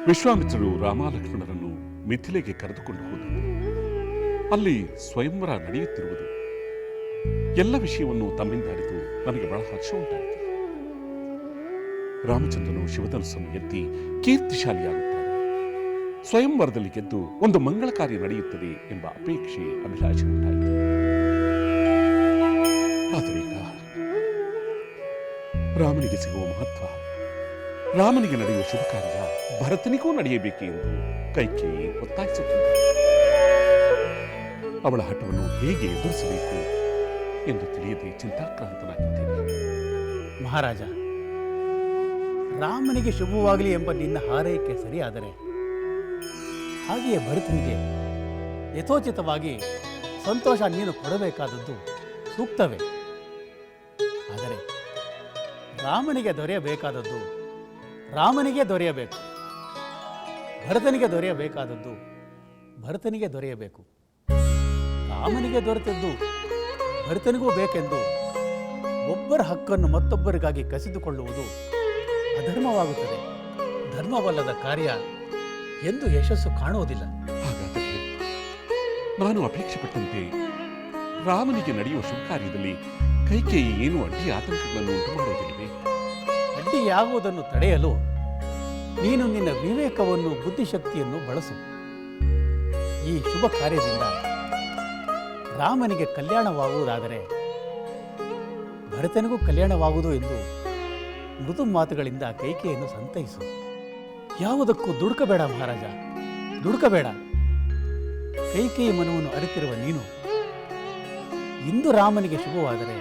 ವಿಶ್ವಾಮಿತ್ರರು ರಾಮಲಕ್ಷ್ಮಣರನ್ನು ಮಿಥಿಲೆಗೆ ಕರೆದುಕೊಂಡು ಹೋದರು. ಅಲ್ಲಿ ಸ್ವಯಂವರ ನಡೆಯುತ್ತಿರುವುದು. ಎಲ್ಲ ವಿಷಯವನ್ನು ತಮ್ಮಿಂದ ಅರಿತು ನನಗೆ ಬಹಳ ಹರ್ಷ ಉಂಟಾಯಿತು. ರಾಮಚಂದ್ರನು ಶಿವಧನುಸ್ಸನ್ನು ಎತ್ತಿ ಕೀರ್ತಿಶಾಲಿಯಾಗುತ್ತಾನೆ. ಸ್ವಯಂವರದಲ್ಲಿ ಗೆದ್ದು ಒಂದು ಮಂಗಳ ಕಾರ್ಯ ನಡೆಯುತ್ತದೆ ಎಂಬ ಅಪೇಕ್ಷೆ, ಅಭಿಲಾಷೆ ಉಂಟಾಯಿತು. ಆದರೀಗ ರಾಮನಿಗೆ ಸಿಗುವ ಮಹತ್ವ, ರಾಮನಿಗೆ ನಡೆಯುವ ಶುಭ ಕಾರ್ಯ ಭರತನಿಗೂ ನಡೆಯಬೇಕೆ ಎಂದು ಕೈಕೇಯಿ ಒತ್ತಾಯಿಸುತ್ತಿದ್ದಾಳೆ. ಅವಳ ಹಠವನ್ನು ಹೇಗೆ ಎದುರಿಸಬೇಕು ಎಂದು ತಿಳಿಯದೆ ಚಿಂತಾಕ್ರಾಂತನಾಗಿದ್ದೇನೆ. ಮಹಾರಾಜ, ರಾಮನಿಗೆ ಶುಭವಾಗಲಿ ಎಂಬ ನಿನ್ನ ಹಾರೈಕೆ ಸರಿಯಾದರೆ ಹಾಗೆಯೇ ಭರತನಿಗೆ ಯಥೋಚಿತವಾಗಿ ಸಂತೋಷ ನೀನು ಕೊಡಬೇಕಾದದ್ದು ಸೂಕ್ತವೇ. ಆದರೆ ರಾಮನಿಗೆ ದೊರೆಯಬೇಕಾದದ್ದು ರಾಮನಿಗೆ ದೊರೆಯಬೇಕು, ಭರತನಿಗೆ ದೊರೆಯಬೇಕಾದದ್ದು ಭರತನಿಗೆ ದೊರೆಯಬೇಕು. ರಾಮನಿಗೆ ದೊರೆತದ್ದು ಭರತನಿಗೂ ಬೇಕೆಂದು ಒಬ್ಬರ ಹಕ್ಕನ್ನು ಮತ್ತೊಬ್ಬರಿಗಾಗಿ ಕಸಿದುಕೊಳ್ಳುವುದು ಅಧರ್ಮವಾಗುತ್ತದೆ. ಧರ್ಮವಲ್ಲದ ಕಾರ್ಯ ಎಂದು ಯಶಸ್ಸು ಕಾಣುವುದಿಲ್ಲ. ಹಾಗಾದರೆ ನಾನು ಅಪೇಕ್ಷೆ ಪಟ್ಟಂತೆ ರಾಮನಿಗೆ ನಡೆಯುವ ಶುಭ ಕಾರ್ಯದಲ್ಲಿ ಕೈಕೇಯಿ ಏನು ಅಡ್ಡಿ ಆತಂಕಗಳನ್ನು ಉಂಟು ಮಾಡುವುದಿಲ್ಲವೇ? ಅಡ್ಡಿಯಾಗುವುದನ್ನು ತಡೆಯಲು ನೀನು ನಿನ್ನ ವಿವೇಕವನ್ನು, ಬುದ್ಧಿಶಕ್ತಿಯನ್ನು ಬಳಸು. ಈ ಶುಭ ಕಾರ್ಯದಿಂದ ರಾಮನಿಗೆ ಕಲ್ಯಾಣವಾಗುವುದಾದರೆ ಭರತನಿಗೂ ಕಲ್ಯಾಣವಾಗುವುದು ಎಂದು ಮೃದು ಮಾತುಗಳಿಂದ ಕೈಕೇಯಿಯನ್ನು ಸಂತೈಸು. ಯಾವುದಕ್ಕೂ ದುಡುಕಬೇಡ ಮಹಾರಾಜ, ದುಡುಕಬೇಡ. ಕೈಕೇಯಿ ಮನವನ್ನು ಅರಿತಿರುವ ನೀನು ಇಂದು ರಾಮನಿಗೆ ಶುಭವಾದರೆ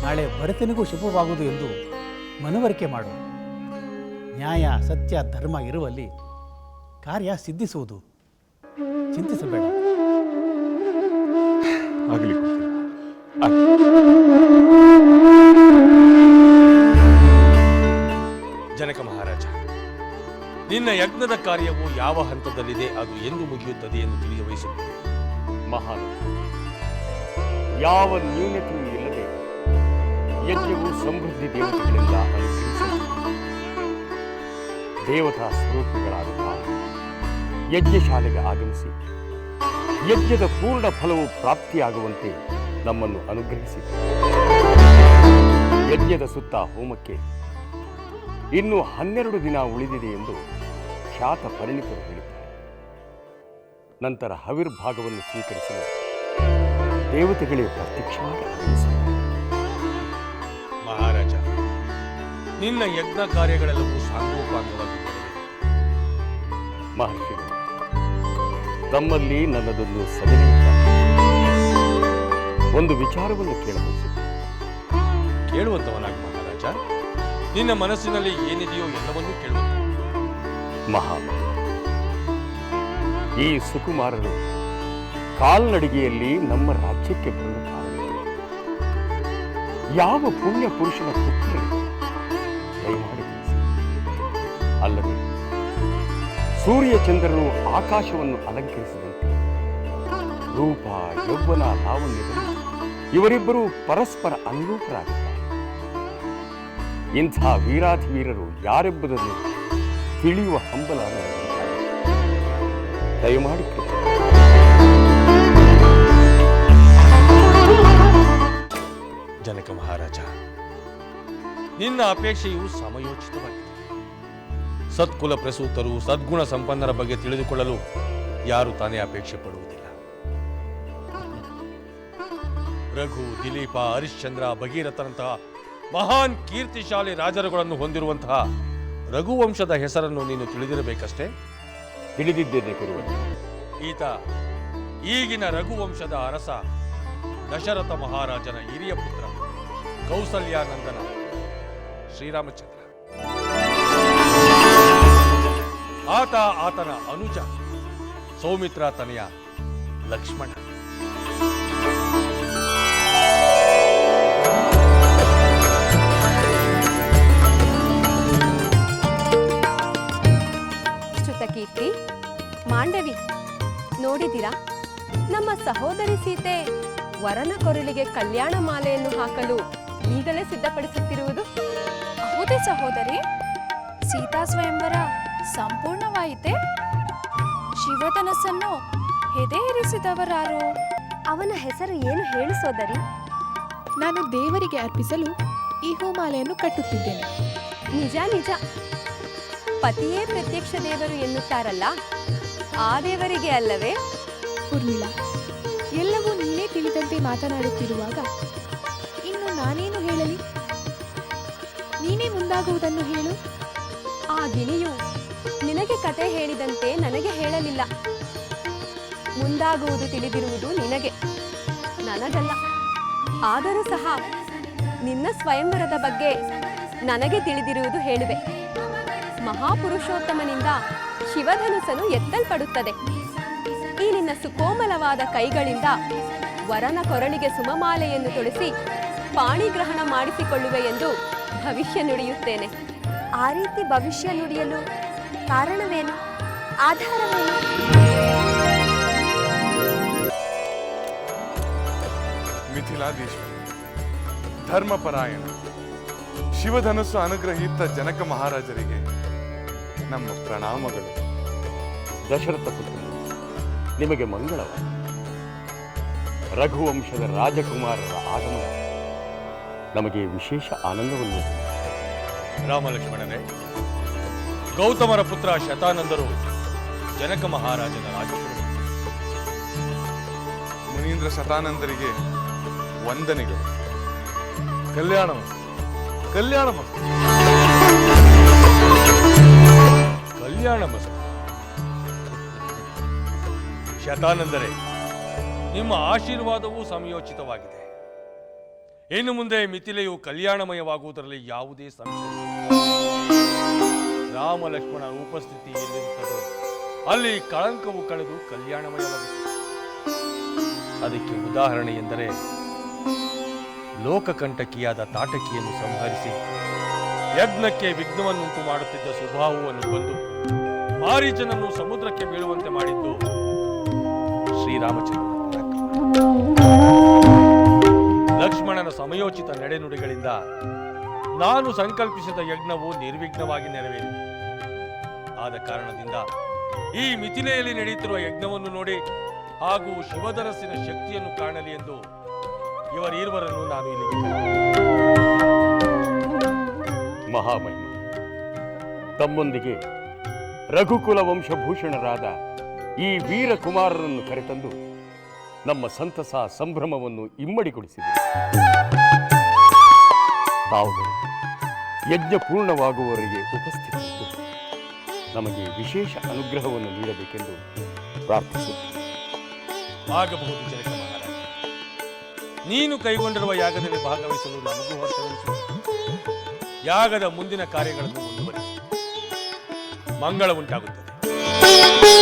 ನಾಳೆ ಭರತನಿಗೂ ಶುಭವಾಗುವುದು ಎಂದು ಮನವರಿಕೆ ಮಾಡು. ನ್ಯಾಯ, ಸತ್ಯ, ಧರ್ಮ ಇರುವಲ್ಲಿ ಕಾರ್ಯ ಸಿದ್ಧಿಸುವುದು. ಚಿಂತಿಸಬೇಡ. ಆಗಲಿ. ಜನಕ ಮಹಾರಾಜ, ನಿನ್ನ ಯಜ್ಞದ ಕಾರ್ಯವು ಯಾವ ಹಂತದಲ್ಲಿದೆ, ಅದು ಎಂದು ಮುಗಿಯುತ್ತದೆ ಎಂದು ತಿಳಿಯ ಬಯಸುತ್ತೇನೆ. ಮಹಾನ್, ಯಾವ ನ್ಯೂನತೆಯೂ ಇಲ್ಲದೆ ಯಜ್ಞವು ಸಮೃದ್ಧಿ ದೇವತೆಗಳಿಂದ ಅನುಗ್ರಹಿಸಿದೆ. ದೇವತಾ ಸ್ವರೂಪಿಗಳಾದ ಯಜ್ಞಶಾಲೆಗೆ ಆಗಮಿಸಿ ಯಜ್ಞದ ಪೂರ್ಣ ಫಲವು ಪ್ರಾಪ್ತಿಯಾಗುವಂತೆ ನಮ್ಮನ್ನು ಅನುಗ್ರಹಿಸಿದೆ. ಯಜ್ಞದ ಸುತ್ತ ಹೋಮಕ್ಕೆ ಇನ್ನು 12 ದಿನ ಉಳಿದಿದೆ ಎಂದು ಖ್ಯಾತ ಪರಿಣಿತರು ಹೇಳಿದ್ದಾರೆ. ನಂತರ ಹವಿರ್ಭಾಗವನ್ನು ಸ್ವೀಕರಿಸಲು ದೇವತೆಗಳೇ ಪ್ರತ್ಯಕ್ಷವಾಗಿ ಆಗಮಿಸುತ್ತಾರೆ. ಮಹಾರಾಜ, ನಿನ್ನ ಯಜ್ಞ ಕಾರ್ಯಗಳೆಲ್ಲವೂ ಸಾಂಗೋಪಾಂಗವಾಗಿ ನಡೆಯಲಿ. ಮಹರ್ಷಿಗಳು, ತಮ್ಮಲ್ಲಿ ನನ್ನದೊಂದು ಸವಿನಯ ಒಂದು ವಿಚಾರವನ್ನು ಕೇಳಬಯಸುತ್ತೇನೆ. ಕೇಳುವಂತವನಾಗಿ ಮಹಾರಾಜ, ನಿನ್ನ ಮನಸ್ಸಿನಲ್ಲಿ ಏನಿದೆಯೋ ಎಲ್ಲವನ್ನೂ ಕೇಳುವಂತ. ಮಹಾಮಹಿಮ, ಈ ಸುಕುಮಾರರು ಕಾಲ್ನಡಿಗೆಯಲ್ಲಿ ನಮ್ಮ ರಾಜ್ಯಕ್ಕೆ ಬರಲು ಕಾರಣವಿದೆ. ಯಾವ ಪುಣ್ಯ ಪುರುಷನ ಪುತ್ರರು ದಯಮಾಡಿ ತಿಳಿಸಿ. ಅಲ್ಲದೆ ಸೂರ್ಯ ಚಂದ್ರರು ಆಕಾಶವನ್ನು ಅಲಂಕರಿಸಿದಂತೆ ರೂಪ ಯೌವನ ಲಾವಣ್ಯದಲ್ಲಿ ಇವರಿಬ್ಬರು ಪರಸ್ಪರ ಅನುರೂಪರಾಗಿದ್ದಾರೆ. ಇಂಥ ವೀರಾಧಿವೀರರು ಯಾರೆಂಬುದನ್ನು ತಿಳಿಯುವ ಹಂಬಲ ನನಗೆ. ದಯಮಾಡಿ ಜನಕ ಮಹಾರಾಜ, ನಿನ್ನ ಅಪೇಕ್ಷೆಯು ಸಮಯೋಚಿತವಾಗಿದೆ. ಸತ್ಕುಲ ಪ್ರಸೂತರು ಸದ್ಗುಣ ಸಂಪನ್ನರ ಬಗ್ಗೆ ತಿಳಿದುಕೊಳ್ಳಲು ಯಾರು ತಾನೇ ಅಪೇಕ್ಷೆ ಪಡುವುದಿಲ್ಲ. ರಘು, ದಿಲೀಪ, ಹರಿಶ್ಚಂದ್ರ, ಭಗೀರಥನಂತಹ ಮಹಾನ್ ಕೀರ್ತಿಶಾಲಿ ರಾಜರುಗಳನ್ನು ಹೊಂದಿರುವಂತಹ ರಘುವಂಶದ ಹೆಸರನ್ನು ನೀನು ತಿಳಿದಿರಬೇಕಷ್ಟೇ. ತಿಳಿದಿದ್ದೇನೆ ಗುರುವೇ. ಈತ ಈಗಿನ ರಘುವಂಶದ ಅರಸ ದಶರಥ ಮಹಾರಾಜನ ಹಿರಿಯ ಪುತ್ರ ಕೌಸಲ್ಯಾನಂದನ ಶ್ರೀರಾಮಚಂದ್ರ. ಆತನ ಅನುಜ ಸೌಮಿತ್ರ ತನೆಯ ಲಕ್ಷ್ಮಣ. ಶ್ರುತಕೀರ್ತಿ, ಮಾಂಡವಿ, ನೋಡಿದಿರಾ ನಮ್ಮ ಸಹೋದರಿ ಸೀತೆ ವರನ ಕೊರಳಿಗೆ ಕಲ್ಯಾಣ ಮಾಲೆಯನ್ನು ಹಾಕಲು ಈಗಲೇ ಸಿದ್ಧಪಡಿಸುತ್ತಿರುವುದು? ಹೌದೇ ಸಹೋದರಿ? ಸೀತಾ ಸ್ವಯಂವರ ಸಂಪೂರ್ಣವಾಯಿತೆ? ಶಿವಧನಸ್ಸನ್ನು ಎದೆಯಿರಿಸಿದವರಾರು? ಅವನ ಹೆಸರು ಏನು ಹೇಳು ಸೋದರಿ? ನಾನು ದೇವರಿಗೆ ಅರ್ಪಿಸಲು ಈ ಹೂಮಾಲೆಯನ್ನು ಕಟ್ಟುತ್ತಿದ್ದೇನೆ. ನಿಜ ನಿಜ. ಪತಿಯೇ ಪ್ರತ್ಯಕ್ಷ ದೇವರು ಎನ್ನುತ್ತಾರಲ್ಲ, ಆ ದೇವರಿಗೆ ಅಲ್ಲವೇ? ಉರ್ಮಿಳಾ, ಎಲ್ಲವೂ ನೀನೇ ತಿಳಿದಂತೆ ಮಾತನಾಡುತ್ತಿರುವಾಗ ಇನ್ನು ನಾನೇನು ಹೇಳಲಿ? ನೀನೇ ಮುಂದಾಗುವುದನ್ನು ಹೇಳು. ಆ ಗಿಣಿಯು ನಿನಗೆ ಕತೆ ಹೇಳಿದಂತೆ ನನಗೆ ಹೇಳಲಿಲ್ಲ. ಮುಂದಾಗುವುದು ತಿಳಿದಿರುವುದು ನಿನಗೆ, ನನಗಲ್ಲ. ಆದರೂ ಸಹ ನಿನ್ನ ಸ್ವಯಂವರದ ಬಗ್ಗೆ ನನಗೆ ತಿಳಿದಿರುವುದು ಹೇಳುವೆ. ಮಹಾಪುರುಷೋತ್ತಮನಿಂದ ಶಿವಧನುಸನು ಎತ್ತಲ್ಪಡುತ್ತದೆ. ಈ ನಿನ್ನ ಸುಕೋಮಲವಾದ ಕೈಗಳಿಂದ ವರನ ಕೊರಳಿಗೆ ಸುಮಮಾಲೆಯನ್ನು ತೊಡಿಸಿ ಪಾಣಿಗ್ರಹಣ ಮಾಡಿಸಿಕೊಳ್ಳುವೆ ಎಂದು ಭವಿಷ್ಯ ನುಡಿಯುತ್ತೇನೆ. ಆ ರೀತಿ ಭವಿಷ್ಯ ನುಡಿಯಲು ಕಾರಣವೇನು? ಆಧಾರವೇನು? ಮಿಥಿಲಾಧೀಶ, ಧರ್ಮಪರಾಯಣ, ಶಿವಧನುಸ್ಸು ಅನುಗ್ರಹಿತ ಜನಕ ಮಹಾರಾಜರಿಗೆ ನಮ್ಮ ಪ್ರಣಾಮಗಳು. ದಶರಥ ಪುತ್ರ, ನಿಮಗೆ ಮಂಗಳವಾದ. ರಘುವಂಶದ ರಾಜಕುಮಾರರ ಆಗಮನ ನಮಗೆ ವಿಶೇಷ ಆನಂದವನ್ನು. ರಾಮಲಕ್ಷ್ಮಣರೇ, ಗೌತಮರ ಪುತ್ರ ಶತಾನಂದರು ಜನಕ ಮಹಾರಾಜನ ರಾಜಕುಮಾರ. ಮುನೀಂದ್ರ ಶತಾನಂದರಿಗೆ ವಂದನೆಗಳು. ಕಲ್ಯಾಣ ಕಲ್ಯಾಣ ಕಲ್ಯಾಣ ಮಸ್ತು. ಶತಾನಂದರೇ, ನಿಮ್ಮ ಆಶೀರ್ವಾದವೂ ಸಮಯೋಚಿತವಾಗಿದೆ. ಇನ್ನು ಮುಂದೆ ಮಿಥಿಲೆಯು ಕಲ್ಯಾಣಮಯವಾಗುವುದರಲ್ಲಿ ಯಾವುದೇ ಸಂಶಯ. ರಾಮ ಲಕ್ಷ್ಮಣ ಉಪಸ್ಥಿತಿ ಎಲ್ಲಿರುತ್ತದೋ ಅಲ್ಲಿ ಕಳಂಕವು ಕಳೆದು ಕಲ್ಯಾಣಮಯವಾಗುತ್ತದೆ. ಅದಕ್ಕೆ ಉದಾಹರಣೆ ಎಂದರೆ ಲೋಕಕಂಟಕಿಯಾದ ತಾಟಕಿಯನ್ನು ಸಂಹರಿಸಿ ಯಜ್ಞಕ್ಕೆ ವಿಘ್ನವನ್ನುಂಟು ಮಾಡುತ್ತಿದ್ದ ಸ್ವಭಾವವನ್ನು ಕೊಂದು ಮಾರೀಚನನ್ನು ಸಮುದ್ರಕ್ಕೆ ಬೀಳುವಂತೆ ಮಾಡಿದ್ದು ಶ್ರೀರಾಮಚಂದ್ರ. ಲಕ್ಷ್ಮಣನ ಸಮಯೋಚಿತ ನಡೆನುಡಿಗಳಿಂದ ನಾನು ಸಂಕಲ್ಪಿಸಿದ ಯಜ್ಞವು ನಿರ್ವಿಘ್ನವಾಗಿ ನೆರವೇರಿತು. ಆದ ಕಾರಣದಿಂದ ಈ ಮಿಥಿಲೆಯಲ್ಲಿ ನಡೆಯುತ್ತಿರುವ ಯಜ್ಞವನ್ನು ನೋಡಿ ಹಾಗೂ ಶಿವಧನಸ್ಸಿನ ಶಕ್ತಿಯನ್ನು ಕಾಣಲಿ ಎಂದು ಇವರೀರ್ವರನ್ನು ನಾನು ಇಲ್ಲಿಗೆ ಮಹಾಮಹಿಮ, ತಮ್ಮೊಂದಿಗೆ ರಘುಕುಲ ವಂಶಭೂಷಣರಾದ ಈ ವೀರಕುಮಾರರನ್ನು ಕರೆತಂದು ನಮ್ಮ ಸಂತಸ ಸಂಭ್ರಮವನ್ನು ಇಮ್ಮಡಿಗೊಳಿಸಿದೆ. ತಾವುಗಳು ಯಜ್ಞ ಪೂರ್ಣವಾಗುವವರೆಗೆ ಉಪಸ್ಥಿತರಿದ್ದು ನಮಗೆ ವಿಶೇಷ ಅನುಗ್ರಹವನ್ನು ನೀಡಬೇಕೆಂದು ಪ್ರಾರ್ಥಿಸುತ್ತೇನೆ. ಆಗಬಹುದು ಜನಕ ಮಹಾರಾಜ. ನೀನು ಕೈಗೊಂಡಿರುವ ಯಾಗದಲ್ಲಿ ಭಾಗವಹಿಸಲು ನಮಗೂ ಹರ್ಷವೆನಿಸುವುದು. ಯಾಗದ ಮುಂದಿನ ಕಾರ್ಯಗಳನ್ನು ಮುಂದುವರಿಸಿ ಮಂಗಳ ಉಂಟಾಗುತ್ತದೆ.